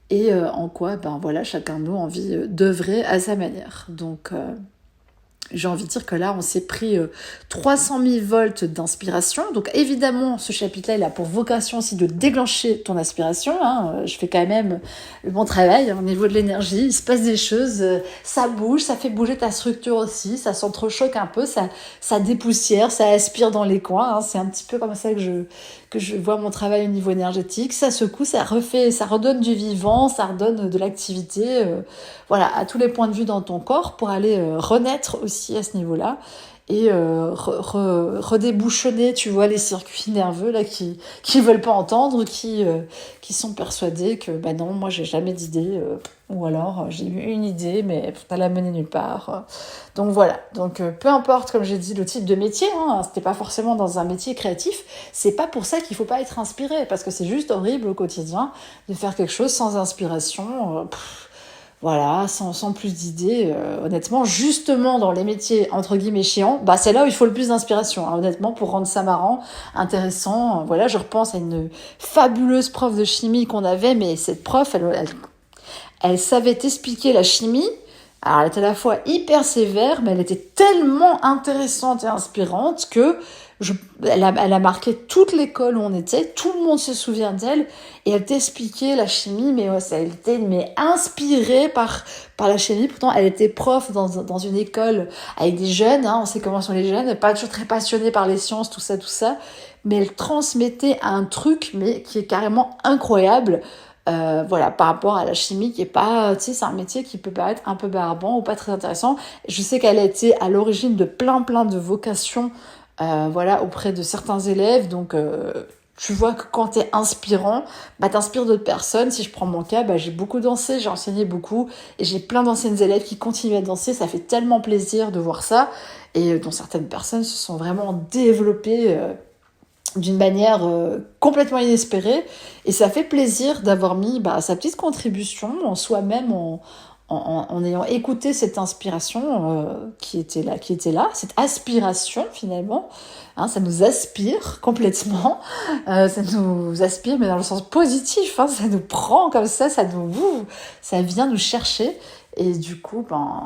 et en quoi, ben voilà, chacun de nous a envie d'œuvrer à sa manière. Donc, j'ai envie de dire que là, on s'est pris 300 000 volts d'inspiration. Donc évidemment, ce chapitre-là, il a pour vocation aussi de déclencher ton aspiration. Hein. Je fais quand même le bon travail au niveau de l'énergie. Il se passe des choses, ça bouge, ça fait bouger ta structure aussi, ça s'entrechoque un peu, ça dépoussière, ça aspire dans les coins. Hein. C'est un petit peu comme ça que je vois mon travail au niveau énergétique. Ça secoue, ça refait, ça redonne du vivant, ça redonne de l'activité. Voilà, à tous les points de vue dans ton corps pour aller renaître aussi à ce niveau-là et redébouchonner, tu vois, les circuits nerveux là qui veulent pas entendre, qui sont persuadés que bah non, moi j'ai jamais d'idée, ou alors j'ai eu une idée mais t'as la mener nulle part. Donc voilà, donc peu importe, comme j'ai dit, le type de métier, hein, c'était pas forcément dans un métier créatif, c'est pas pour ça qu'il faut pas être inspiré, parce que c'est juste horrible au quotidien de faire quelque chose sans inspiration. Voilà, sans plus d'idées, honnêtement, justement dans les métiers entre guillemets chiants, bah c'est là où il faut le plus d'inspiration, hein, honnêtement, pour rendre ça marrant, intéressant. Voilà, je repense à une fabuleuse prof de chimie qu'on avait, mais cette prof, elle savait t'expliquer la chimie. Alors, elle était à la fois hyper sévère, mais elle était tellement intéressante et inspirante que elle a marqué toute l'école où on était, tout le monde se souvient d'elle, et elle t'expliquait la chimie, mais ouais, elle était inspirée par la chimie. Pourtant, elle était prof dans une école avec des jeunes, hein, on sait comment sont les jeunes, pas toujours très passionnés par les sciences, tout ça, mais elle transmettait un truc, mais qui est carrément incroyable. Voilà, par rapport à la chimie qui est pas, tu sais, c'est un métier qui peut paraître un peu barbant ou pas très intéressant. Je sais qu'elle a été à l'origine de plein de vocations, voilà, auprès de certains élèves. Donc, tu vois que quand t'es inspirant, bah t'inspires d'autres personnes. Si je prends mon cas, bah j'ai beaucoup dansé, j'ai enseigné beaucoup et j'ai plein d'anciennes élèves qui continuent à danser. Ça fait tellement plaisir de voir ça, et dont certaines personnes se sont vraiment développées. D'une manière complètement inespérée, et ça fait plaisir d'avoir mis sa petite contribution en soi-même, en ayant écouté cette inspiration qui était là, cette aspiration finalement, hein, ça nous aspire complètement, ça nous aspire mais dans le sens positif, hein, ça nous prend comme ça vient nous chercher. Et du coup,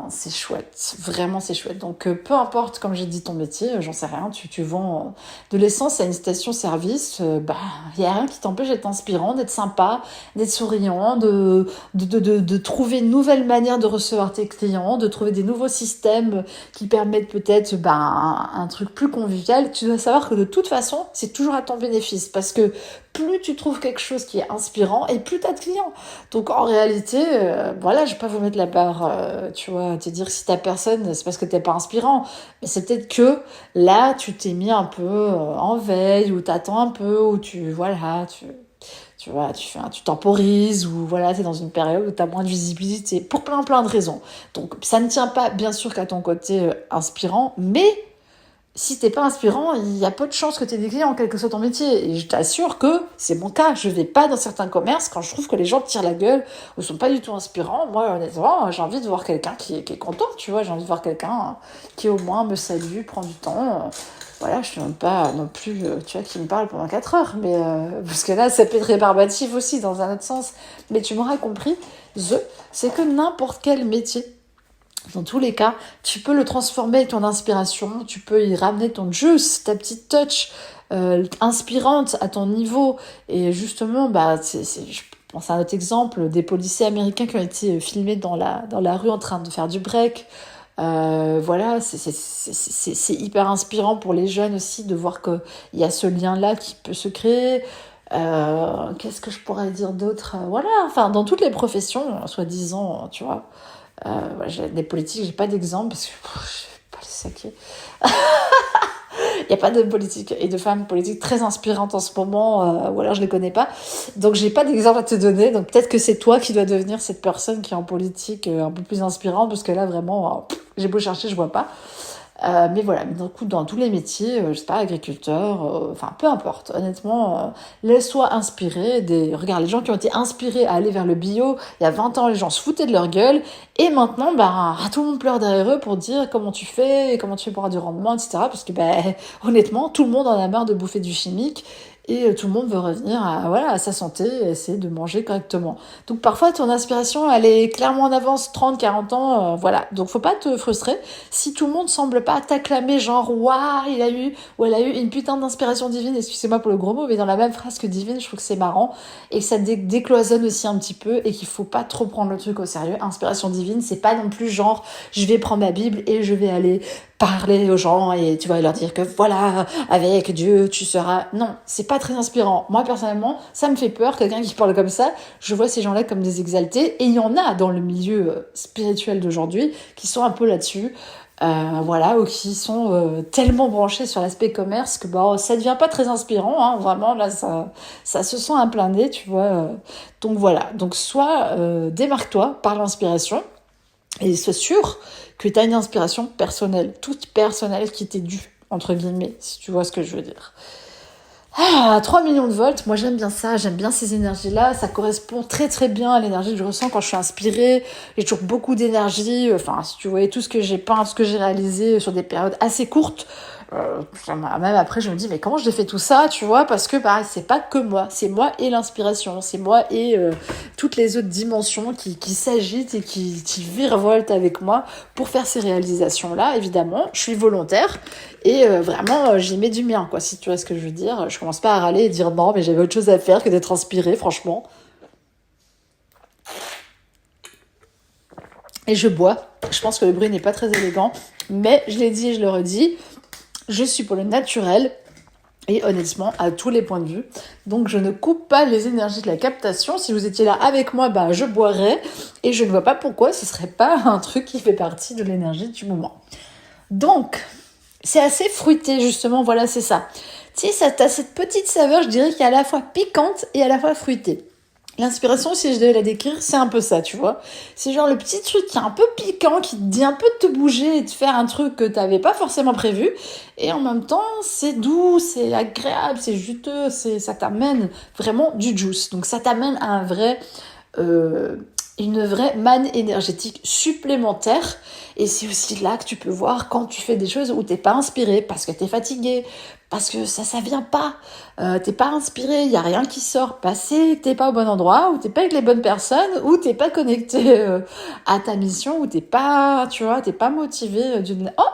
c'est chouette. Vraiment, c'est chouette. Donc, peu importe, comme j'ai dit, ton métier, j'en sais rien, tu vends de l'essence à une station-service, y a rien qui t'empêche d'être inspirant, d'être sympa, d'être souriant, de trouver une nouvelle manière de recevoir tes clients, de trouver des nouveaux systèmes qui permettent peut-être un truc plus convivial. Tu dois savoir que de toute façon, c'est toujours à ton bénéfice, parce que plus tu trouves quelque chose qui est inspirant, et plus t'as de clients. Donc en réalité, voilà, je vais pas vous mettre la barre, tu vois, te dire si t'as personne, c'est parce que t'es pas inspirant. Mais c'est peut-être que là, tu t'es mis un peu en veille, ou t'attends un peu, ou tu vois, tu temporises, ou voilà, t'es dans une période où t'as moins de visibilité, pour plein de raisons. Donc ça ne tient pas, bien sûr, qu'à ton côté inspirant, mais si t'es pas inspirant, il y a peu de chances que t'aies des clients, quel que soit ton métier. Et je t'assure que c'est mon cas. Je vais pas dans certains commerces quand je trouve que les gens tirent la gueule ou sont pas du tout inspirants. Moi, honnêtement, j'ai envie de voir quelqu'un qui est content, tu vois. J'ai envie de voir quelqu'un qui au moins me salue, prend du temps. Voilà, je suis même pas non plus, tu vois, qui me parle pendant 4 heures. Mais, parce que là, ça peut être rébarbatif aussi, dans un autre sens. Mais tu m'auras compris, c'est que n'importe quel métier, dans tous les cas, tu peux le transformer avec ton inspiration, tu peux y ramener ton juice, ta petite touch inspirante à ton niveau. Et justement, je pense à un autre exemple, des policiers américains qui ont été filmés dans la rue en train de faire du break. Voilà, c'est hyper inspirant pour les jeunes aussi de voir qu'il y a ce lien-là qui peut se créer. Qu'est-ce que je pourrais dire d'autre? Voilà, enfin, dans toutes les professions, soi-disant, tu vois. Des politiques, j'ai pas d'exemple parce que c'est ça qui est... Il n'y a pas de politique et de femmes politiques très inspirantes en ce moment, ou alors je les connais pas. Donc j'ai pas d'exemple à te donner. Donc peut-être que c'est toi qui dois devenir cette personne qui est en politique un peu plus inspirante, parce que là vraiment, j'ai beau chercher, je vois pas. Mais voilà, mais dans tous les métiers, je sais pas, agriculteur, enfin peu importe, honnêtement, laisse-toi inspirer. Regarde, les gens qui ont été inspirés à aller vers le bio, il y a 20 ans, les gens se foutaient de leur gueule, et maintenant, tout le monde pleure derrière eux pour dire comment tu fais, comment tu fais pour avoir du rendement, etc. Parce que, honnêtement, tout le monde en a marre de bouffer du chimique, et tout le monde veut revenir à sa santé et essayer de manger correctement. Donc parfois, ton inspiration, elle est clairement en avance, 30, 40 ans, voilà. Donc faut pas te frustrer. Si tout le monde semble pas t'acclamer, genre, waouh, il a eu, ou elle a eu une putain d'inspiration divine, excusez-moi pour le gros mot, mais dans la même phrase que divine, je trouve que c'est marrant, et que ça décloisonne aussi un petit peu, et qu'il faut pas trop prendre le truc au sérieux. Inspiration divine, c'est pas non plus genre, je vais prendre ma Bible et je vais aller parler aux gens et tu vois, leur dire que voilà, avec Dieu, tu seras... Non, c'est pas très inspirant. Moi, personnellement, ça me fait peur, quelqu'un qui parle comme ça. Je vois ces gens-là comme des exaltés, et il y en a dans le milieu spirituel d'aujourd'hui qui sont un peu là-dessus, voilà, ou qui sont tellement branchés sur l'aspect commerce que ça devient pas très inspirant, hein, vraiment, là, ça se sent un plein nez, tu vois. Donc voilà, donc soit démarque-toi par l'inspiration, et sois sûr que tu as une inspiration personnelle, toute personnelle qui t'est due, entre guillemets, si tu vois ce que je veux dire. 3 millions de volts, moi j'aime bien ça, j'aime bien ces énergies-là, ça correspond très très bien à l'énergie que je ressens quand je suis inspirée, j'ai toujours beaucoup d'énergie, enfin si tu voyais tout ce que j'ai peint, tout ce que j'ai réalisé sur des périodes assez courtes, même après je me dis mais comment je fait tout ça, tu vois, parce que pareil, c'est pas que moi, c'est moi et l'inspiration, c'est moi et toutes les autres dimensions qui s'agitent et qui virevoltent avec moi pour faire ces réalisations-là. Évidemment, je suis volontaire et vraiment j'y mets du mien, quoi, si tu vois ce que je veux dire. Je commence pas à râler et dire non mais j'avais autre chose à faire que d'être inspirée, franchement. Et je bois, je pense que le bruit n'est pas très élégant, mais je l'ai dit et je le redis, je suis pour le naturel, et honnêtement, à tous les points de vue. Donc je ne coupe pas les énergies de la captation. Si vous étiez là avec moi, je boirais. Et je ne vois pas pourquoi ce serait pas un truc qui fait partie de l'énergie du moment. Donc, c'est assez fruité, justement. Voilà, c'est ça. Tu sais, ça t'as cette petite saveur, je dirais, qui est à la fois piquante et à la fois fruitée. L'inspiration, si je devais la décrire, c'est un peu ça, tu vois. C'est genre le petit truc qui est un peu piquant, qui te dit un peu de te bouger et de faire un truc que t'avais pas forcément prévu. Et en même temps, c'est doux, c'est agréable, c'est juteux, ça t'amène vraiment du juice. Donc ça t'amène à une vraie manne énergétique supplémentaire. Et c'est aussi là que tu peux voir quand tu fais des choses où t'es pas inspiré, parce que t'es fatigué, parce que ça vient pas. T'es pas inspiré, y a rien qui sort. C'est que t'es pas au bon endroit, ou t'es pas avec les bonnes personnes, ou t'es pas connecté à ta mission, ou t'es pas motivé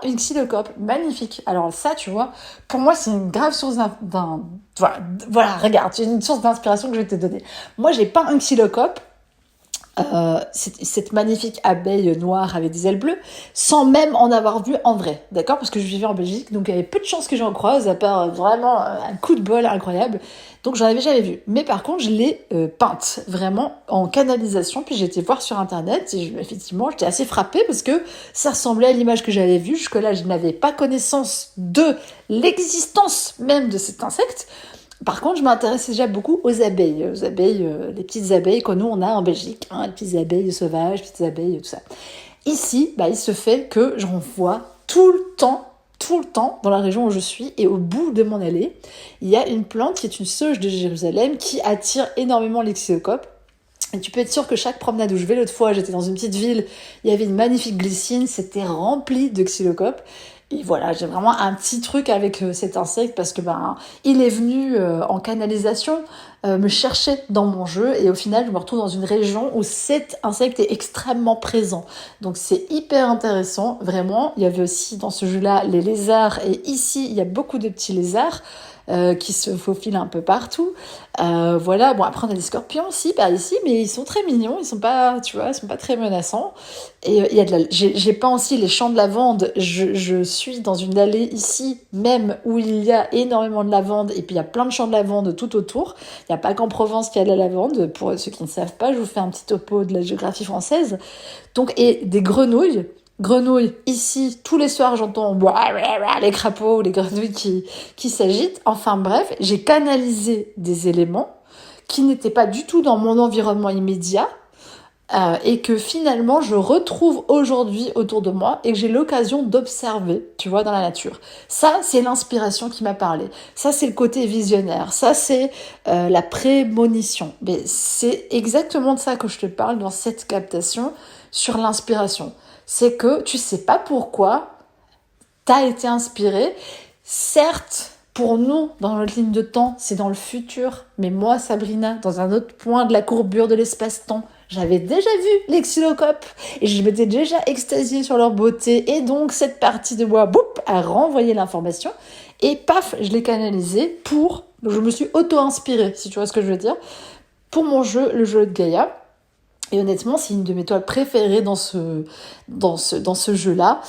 une xylocope, magnifique. Alors ça, tu vois, pour moi, c'est une grave source voilà, regarde, c'est une source d'inspiration que je vais te donner. Moi, j'ai pas un xylocope, cette magnifique abeille noire avec des ailes bleues, sans même en avoir vu en vrai, d'accord, parce que je vivais en Belgique, donc il y avait peu de chances que j'en croise, à part vraiment un coup de bol incroyable, donc j'en avais jamais vu. Mais par contre, je l'ai peinte, vraiment en canalisation, puis j'ai été voir sur internet, et effectivement, j'étais assez frappée, parce que ça ressemblait à l'image que j'avais vue. Jusque-là, je n'avais pas connaissance de l'existence même de cet insecte. Par contre, je m'intéressais déjà beaucoup aux abeilles, les petites abeilles que nous on a en Belgique, hein, les petites abeilles sauvages, les petites abeilles, tout ça. Ici, il se fait que j'en vois tout le temps, dans la région où je suis, et au bout de mon allée, il y a une plante qui est une sauge de Jérusalem qui attire énormément les xylocopes. Et tu peux être sûr que chaque promenade où je vais, l'autre fois, j'étais dans une petite ville, il y avait une magnifique glycine, c'était rempli de xylocopes. Et voilà, j'ai vraiment un petit truc avec cet insecte parce que il est venu en canalisation me chercher dans mon jeu, et au final je me retrouve dans une région où cet insecte est extrêmement présent. Donc c'est hyper intéressant, vraiment. Il y avait aussi dans ce jeu-là les lézards, et ici il y a beaucoup de petits lézards qui se faufilent un peu partout. Voilà, bon, après on a des scorpions aussi par ici, mais ils sont très mignons, ils sont pas très menaçants. Et il y a j'ai peint aussi les champs de lavande. Je suis dans une allée ici même où il y a énormément de lavande, et puis il y a plein de champs de lavande tout autour. Il n'y a pas qu'en Provence qu'il y a de la lavande. Pour ceux qui ne savent pas, je vous fais un petit topo de la géographie française. Donc, et des grenouilles grenouilles. Ici, tous les soirs, j'entends les crapauds, les grenouilles qui s'agitent. Enfin bref, j'ai canalisé des éléments qui n'étaient pas du tout dans mon environnement immédiat, et que finalement je retrouve aujourd'hui autour de moi et que j'ai l'occasion d'observer, tu vois, dans la nature. Ça, c'est l'inspiration qui m'a parlé. Ça, c'est le côté visionnaire. Ça, c'est la prémonition. Mais c'est exactement de ça que je te parle dans cette captation sur l'inspiration. C'est que tu sais pas pourquoi t'as été inspiré. Certes, pour nous, dans notre ligne de temps, c'est dans le futur. Mais moi, Sabrina, dans un autre point de la courbure de l'espace-temps, j'avais déjà vu les xylocopes et je m'étais déjà extasiée sur leur beauté. Et donc, cette partie de moi, boum, a renvoyé l'information. Et paf, je l'ai canalisée pour... Je me suis auto-inspirée, si tu vois ce que je veux dire, pour mon jeu, le jeu de Gaïa. Et honnêtement, c'est une de mes toiles préférées dans ce jeu-là.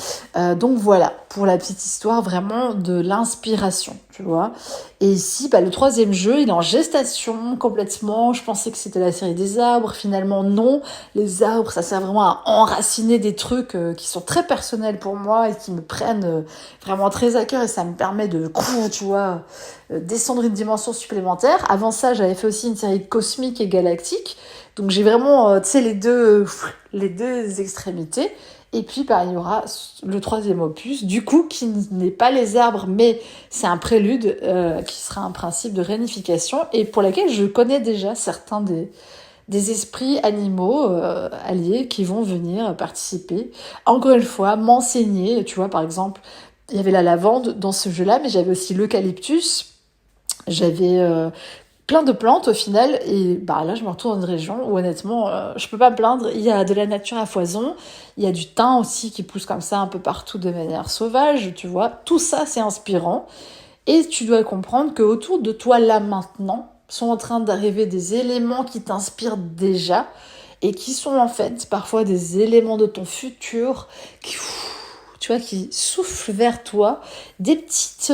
Donc voilà, pour la petite histoire vraiment de l'inspiration, tu vois. Et ici, le troisième jeu, il est en gestation complètement. Je pensais que c'était la série des arbres. Finalement, non. Les arbres, ça sert vraiment à enraciner des trucs qui sont très personnels pour moi et qui me prennent vraiment très à cœur. Et ça me permet de, tu vois, descendre une dimension supplémentaire. Avant ça, j'avais fait aussi une série cosmique et galactique. Donc j'ai vraiment, les deux extrémités. Et puis, il y aura le troisième opus, du coup, qui n'est pas les arbres, mais c'est un prélude qui sera un principe de réunification et pour laquelle je connais déjà certains des esprits animaux alliés qui vont venir participer. Encore une fois, m'enseigner, tu vois, par exemple, il y avait la lavande dans ce jeu-là, mais j'avais aussi l'eucalyptus, j'avais... plein de plantes au final et là je me retrouve dans une région où honnêtement je peux pas me plaindre, il y a de la nature à foison, il y a du thym aussi qui pousse comme ça un peu partout de manière sauvage, tu vois, tout ça c'est inspirant et tu dois comprendre que autour de toi là maintenant sont en train d'arriver des éléments qui t'inspirent déjà et qui sont en fait parfois des éléments de ton futur qui soufflent vers toi des petites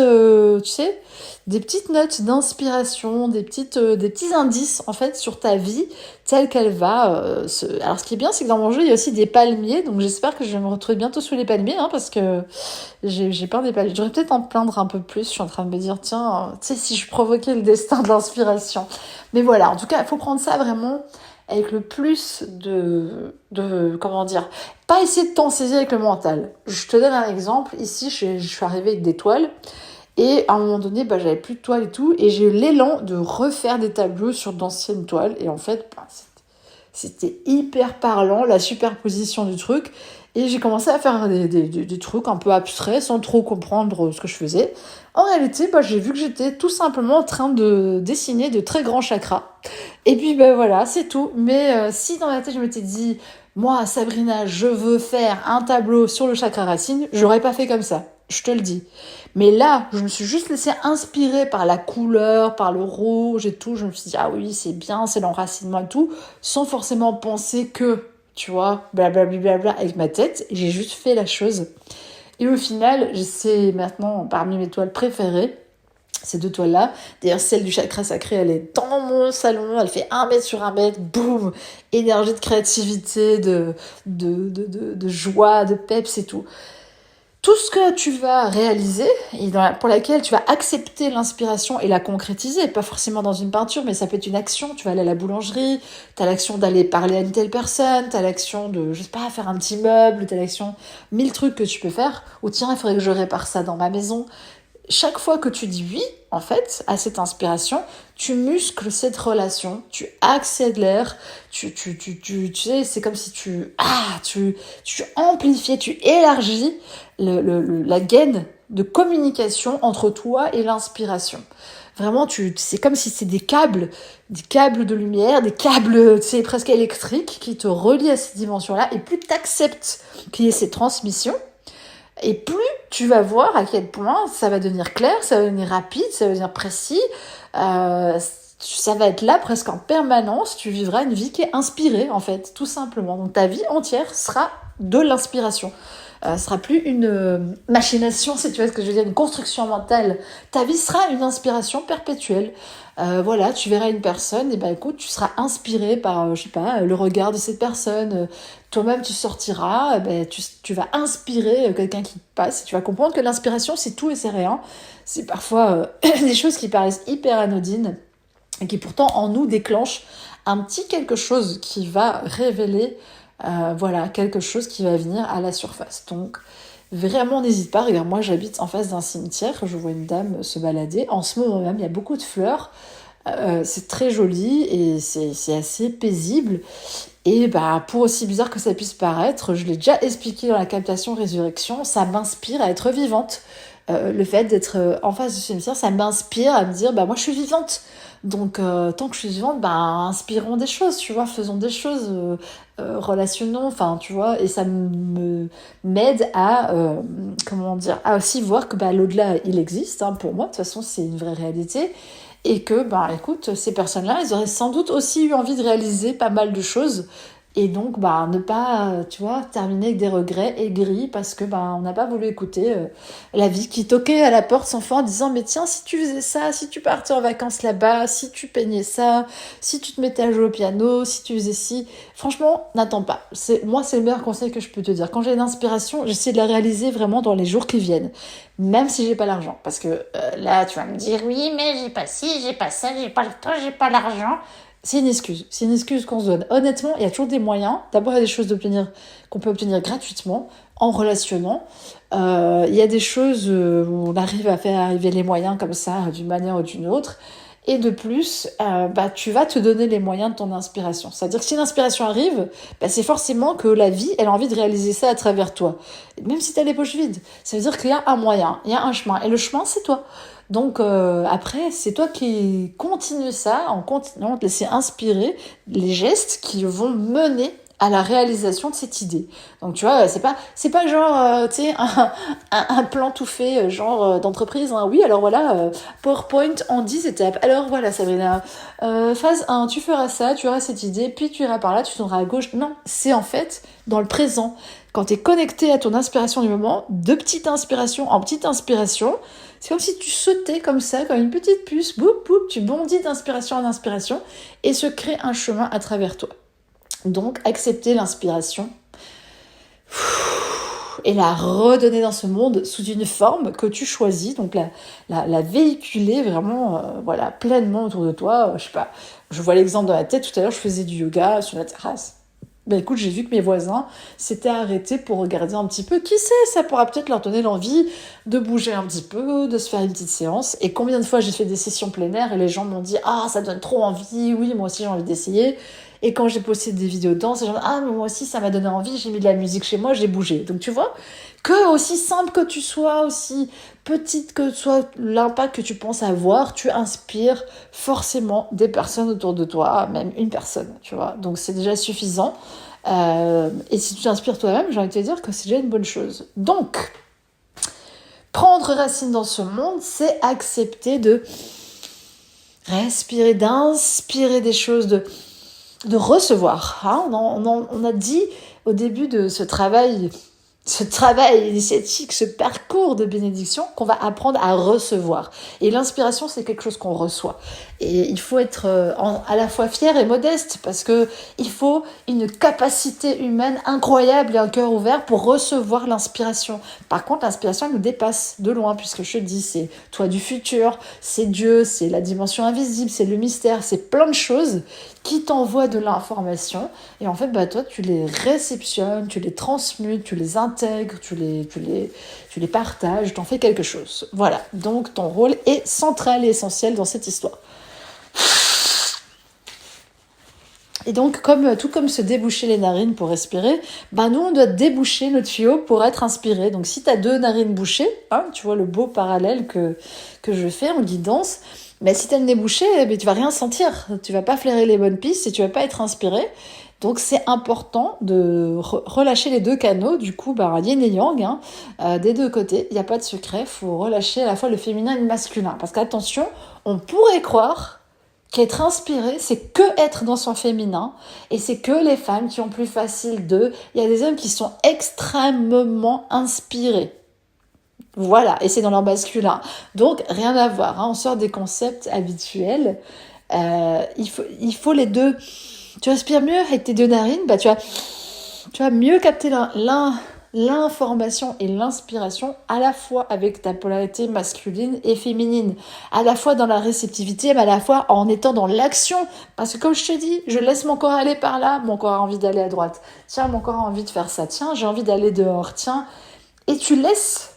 des petites notes d'inspiration, des petits indices en fait sur ta vie telle qu'elle va Alors ce qui est bien, c'est que dans mon jeu il y a aussi des palmiers, donc j'espère que je vais me retrouver bientôt sous les palmiers, parce que j'ai peur des palmiers. Je devrais peut-être en plaindre un peu plus. Je suis en train de me dire tiens, si je provoquais le destin de l'inspiration. Mais voilà, en tout cas il faut prendre ça vraiment avec le plus de comment dire, pas essayer de t'en saisir avec le mental. Je te donne un exemple. Ici je suis arrivée avec des toiles. Et à un moment donné, j'avais plus de toiles et tout, et j'ai eu l'élan de refaire des tableaux sur d'anciennes toiles. Et en fait, c'était hyper parlant, la superposition du truc. Et j'ai commencé à faire des trucs un peu abstraits, sans trop comprendre ce que je faisais. En réalité, j'ai vu que j'étais tout simplement en train de dessiner de très grands chakras. Et puis, voilà, c'est tout. Mais si dans la tête, je m'étais dit, moi, Sabrina, je veux faire un tableau sur le chakra racine, j'aurais pas fait comme ça. Je te le dis. Mais là, je me suis juste laissée inspirer par la couleur, par le rouge et tout. Je me suis dit, ah oui, c'est bien, c'est l'enracinement et tout, sans forcément penser que, tu vois, blablabla avec ma tête. J'ai juste fait la chose. Et au final, c'est maintenant parmi mes toiles préférées, ces deux toiles-là. D'ailleurs, celle du chakra sacré, elle est dans mon salon, elle fait 1 mètre sur 1 mètre, boum, énergie de créativité, de joie, de peps et tout. Tout ce que tu vas réaliser, et pour laquelle tu vas accepter l'inspiration et la concrétiser, pas forcément dans une peinture, mais ça peut être une action. Tu vas aller à la boulangerie, t'as l'action d'aller parler à une telle personne, t'as l'action de, je sais pas, faire un petit meuble, t'as l'action, 1000 trucs que tu peux faire, ou tiens, il faudrait que je répare ça dans ma maison. Chaque fois que tu dis oui, en fait, à cette inspiration, tu muscles cette relation, tu accélères, tu sais, c'est comme si tu amplifiais, tu élargis la gaine de communication entre toi et l'inspiration. Vraiment, c'est comme si c'est des câbles de lumière, des câbles, presque électriques qui te relient à ces dimensions-là, et plus tu acceptes qu'il y ait ces transmissions, et plus tu vas voir à quel point ça va devenir clair, ça va devenir rapide, ça va devenir précis, ça va être là presque en permanence, tu vivras une vie qui est inspirée en fait, tout simplement. Donc ta vie entière sera de l'inspiration. Ce sera plus une machination, si tu vois ce que je veux dire, une construction mentale. Ta vie sera une inspiration perpétuelle. Voilà, tu verras une personne, et ben écoute, tu seras inspiré par, je sais pas, le regard de cette personne. Toi-même, tu sortiras, tu vas inspirer quelqu'un qui passe. Tu vas comprendre que l'inspiration, c'est tout et c'est rien. C'est parfois des choses qui paraissent hyper anodines et qui pourtant en nous déclenchent un petit quelque chose qui va révéler voilà, quelque chose qui va venir à la surface. Donc, vraiment, n'hésite pas. Regarde, moi, j'habite en face d'un cimetière. Je vois une dame se balader. En ce moment même, il y a beaucoup de fleurs. C'est très joli et c'est assez paisible. Et bah, pour aussi bizarre que ça puisse paraître, je l'ai déjà expliqué dans la captation Résurrection, ça m'inspire à être vivante. Le fait d'être en face du cimetière, ça m'inspire à me dire, bah moi je suis vivante. Donc tant que je suis vivante, bah inspirons des choses, tu vois, faisons des choses, relationnons, enfin tu vois, et ça m'aide à, comment dire, à aussi voir que bah, l'au-delà, il existe, hein, pour moi, de toute façon c'est une vraie réalité. Et que, bah, écoute, ces personnes-là, elles auraient sans doute aussi eu envie de réaliser pas mal de choses. Et donc, bah, ne pas, tu vois, terminer avec des regrets aigris parce que, bah, on n'a pas voulu écouter la vie qui toquait à la porte sans fin en disant, mais tiens, si tu faisais ça, si tu partais en vacances là-bas, si tu peignais ça, si tu te mettais à jouer au piano, si tu faisais ci, franchement, n'attends pas. Moi, c'est le meilleur conseil que je peux te dire. Quand j'ai une inspiration, j'essaie de la réaliser vraiment dans les jours qui viennent. Même si j'ai pas l'argent. Parce que là, tu vas me dire, oui, mais j'ai pas ci, j'ai pas ça, j'ai pas le temps, j'ai pas l'argent. C'est une excuse. C'est une excuse qu'on se donne. Honnêtement, il y a toujours des moyens. D'abord, il y a des choses qu'on peut obtenir gratuitement, en relationnant. Il y a des choses où on arrive à faire arriver les moyens comme ça, d'une manière ou d'une autre. Et de plus, bah, tu vas te donner les moyens de ton inspiration. C'est-à-dire que si l'inspiration arrive, bah, c'est forcément que la vie, elle a envie de réaliser ça à travers toi. Même si tu as les poches vides. Ça veut dire qu'il y a un moyen, il y a un chemin. Et le chemin, c'est toi. Donc après, c'est toi qui continue ça en continuant de te laisser inspirer les gestes qui vont mener à la réalisation de cette idée. Donc tu vois, c'est pas genre tu sais un plan tout fait genre d'entreprise, hein. Oui, alors voilà, PowerPoint en 10 étapes. Alors voilà, Sabrina, phase 1, tu feras ça, tu auras cette idée, puis tu iras par là, tu tourneras à gauche. Non, c'est en fait dans le présent. Quand tu es connecté à ton inspiration du moment, de petite inspiration en petite inspiration, c'est comme si tu sautais comme ça, comme une petite puce, boum, boum, tu bondis d'inspiration en inspiration et se crée un chemin à travers toi. Donc, accepter l'inspiration et la redonner dans ce monde sous une forme que tu choisis, donc la véhiculer vraiment voilà, pleinement autour de toi. Je sais pas, je vois l'exemple dans la tête, tout à l'heure je faisais du yoga sur la terrasse. Ben écoute, j'ai vu que mes voisins s'étaient arrêtés pour regarder un petit peu. Qui sait, ça pourra peut-être leur donner l'envie de bouger un petit peu, de se faire une petite séance. Et combien de fois j'ai fait des sessions plein air et les gens m'ont dit « Ah, ça donne trop envie, oui, moi aussi j'ai envie d'essayer ». Et quand j'ai posté des vidéos de danse, les gens disent « Ah, mais moi aussi ça m'a donné envie, j'ai mis de la musique chez moi, j'ai bougé ». Donc tu vois, que aussi simple que tu sois, aussi petite que soit l'impact que tu penses avoir, tu inspires forcément des personnes autour de toi, même une personne, tu vois. Donc c'est déjà suffisant. Et si tu t'inspires toi-même, j'ai envie de te dire que c'est déjà une bonne chose. Donc, prendre racine dans ce monde, c'est accepter de respirer, d'inspirer des choses, de recevoir. Hein, on a dit au début de ce travail initiatique, ce parcours de bénédiction qu'on va apprendre à recevoir. Et l'inspiration, c'est quelque chose qu'on reçoit. Et il faut être à la fois fier et modeste parce que il faut une capacité humaine incroyable et un cœur ouvert pour recevoir l'inspiration. Par contre, l'inspiration, elle nous dépasse de loin puisque je te dis, c'est toi du futur, c'est Dieu, c'est la dimension invisible, c'est le mystère, c'est plein de choses qui t'envoient de l'information et en fait bah toi tu les réceptionnes, tu les transmutes, tu les intègres, tu les partages, t'en fais quelque chose. Voilà, donc ton rôle est central et essentiel dans cette histoire. Et donc, tout comme se déboucher les narines pour respirer, bah nous, on doit déboucher notre tuyau pour être inspiré. Donc, si tu as 2 narines bouchées, hein, tu vois le beau parallèle que je fais en guidance, mais si tu as le nez bouché, tu vas rien sentir. Tu vas pas flairer les bonnes pistes et tu vas pas être inspiré. Donc, c'est important de relâcher les 2 canaux. Du coup, yin et yang, hein, des 2 côtés. Il n'y a pas de secret. Il faut relâcher à la fois le féminin et le masculin. Parce qu'attention, on pourrait croire qu'être inspiré, c'est que être dans son féminin, et c'est que les femmes qui ont plus facile de... Il y a des hommes qui sont extrêmement inspirés. Voilà, et c'est dans leur masculin. Donc, rien à voir, hein. On sort des concepts habituels. Il faut les deux. Tu respires mieux avec tes deux narines, bah tu vas mieux capter l'information et l'inspiration à la fois avec ta polarité masculine et féminine, à la fois dans la réceptivité, mais à la fois en étant dans l'action. Parce que comme je te dis, je laisse mon corps aller par là, mon corps a envie d'aller à droite. Tiens, mon corps a envie de faire ça. Tiens, j'ai envie d'aller dehors. Tiens, et tu laisses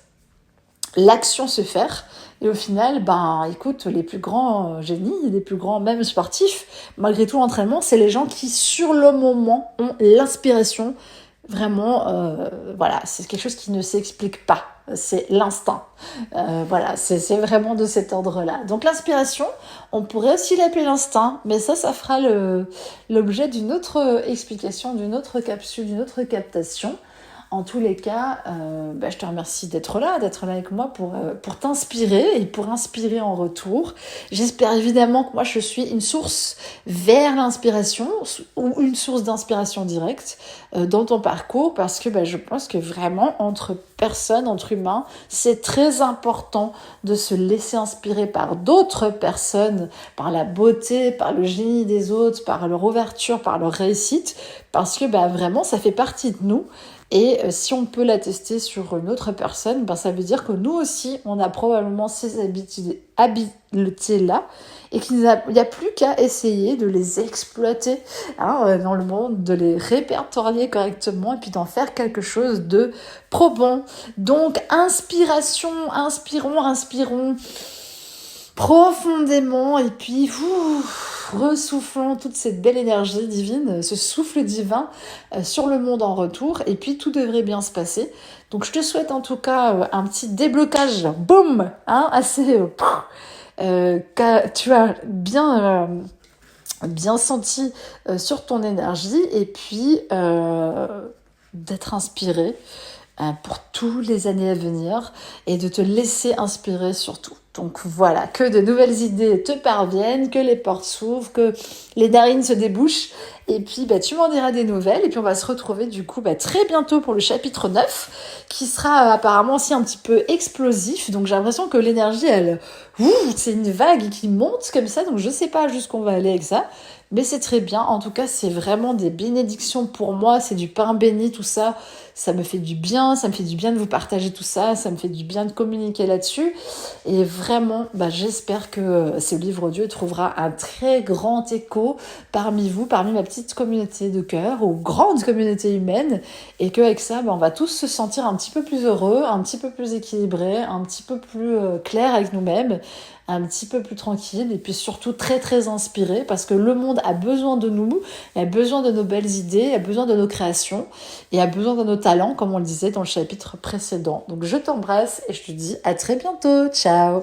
l'action se faire. Et au final, ben, écoute, les plus grands génies, les plus grands même sportifs, malgré tout l'entraînement, c'est les gens qui, sur le moment, ont l'inspiration. Vraiment, voilà, c'est quelque chose qui ne s'explique pas. C'est l'instinct. Voilà, c'est vraiment de cet ordre-là. Donc l'inspiration, on pourrait aussi l'appeler l'instinct, mais ça fera l'objet d'une autre explication, d'une autre capsule, d'une autre captation. En tous les cas, je te remercie d'être là avec moi pour t'inspirer et pour inspirer en retour. J'espère évidemment que moi je suis une source vers l'inspiration ou une source d'inspiration directe dans ton parcours, parce que je pense que vraiment entre personnes, entre humains, c'est très important de se laisser inspirer par d'autres personnes, par la beauté, par le génie des autres, par leur ouverture, par leur réussite, parce que vraiment ça fait partie de nous. Et si on peut l'attester sur une autre personne, ça veut dire que nous aussi, on a probablement ces habiletés-là, et qu'il n'y a plus qu'à essayer de les exploiter dans le monde, de les répertorier correctement, et puis d'en faire quelque chose de probant. Donc, inspirons profondément, et puis ressoufflons toute cette belle énergie divine, ce souffle divin sur le monde en retour, et puis tout devrait bien se passer. Donc je te souhaite en tout cas un petit déblocage, boum, assez que tu as bien senti sur ton énergie, et puis d'être inspiré pour tous les années à venir, et de te laisser inspirer surtout. Donc voilà, que de nouvelles idées te parviennent, que les portes s'ouvrent, que les narines se débouchent, et puis tu m'en diras des nouvelles, et puis on va se retrouver du coup très bientôt pour le chapitre 9, qui sera apparemment aussi un petit peu explosif. Donc j'ai l'impression que l'énergie, c'est une vague qui monte comme ça, donc je sais pas jusqu'où on va aller avec ça, mais c'est très bien. En tout cas, c'est vraiment des bénédictions pour moi, c'est du pain béni, tout ça. Ça me fait du bien, ça me fait du bien de vous partager tout ça, ça me fait du bien de communiquer là-dessus. Et vraiment, j'espère que ce livre audio trouvera un très grand écho parmi vous, parmi ma petite communauté de cœur, ou grande communauté humaine, et qu'avec ça, on va tous se sentir un petit peu plus heureux, un petit peu plus équilibrés, un petit peu plus clair avec nous-mêmes, un petit peu plus tranquille, et puis surtout très très inspiré, parce que le monde a besoin de nous, a besoin de nos belles idées, a besoin de nos créations, et a besoin de nos talents, comme on le disait dans le chapitre précédent. Donc je t'embrasse et je te dis à très bientôt. Ciao!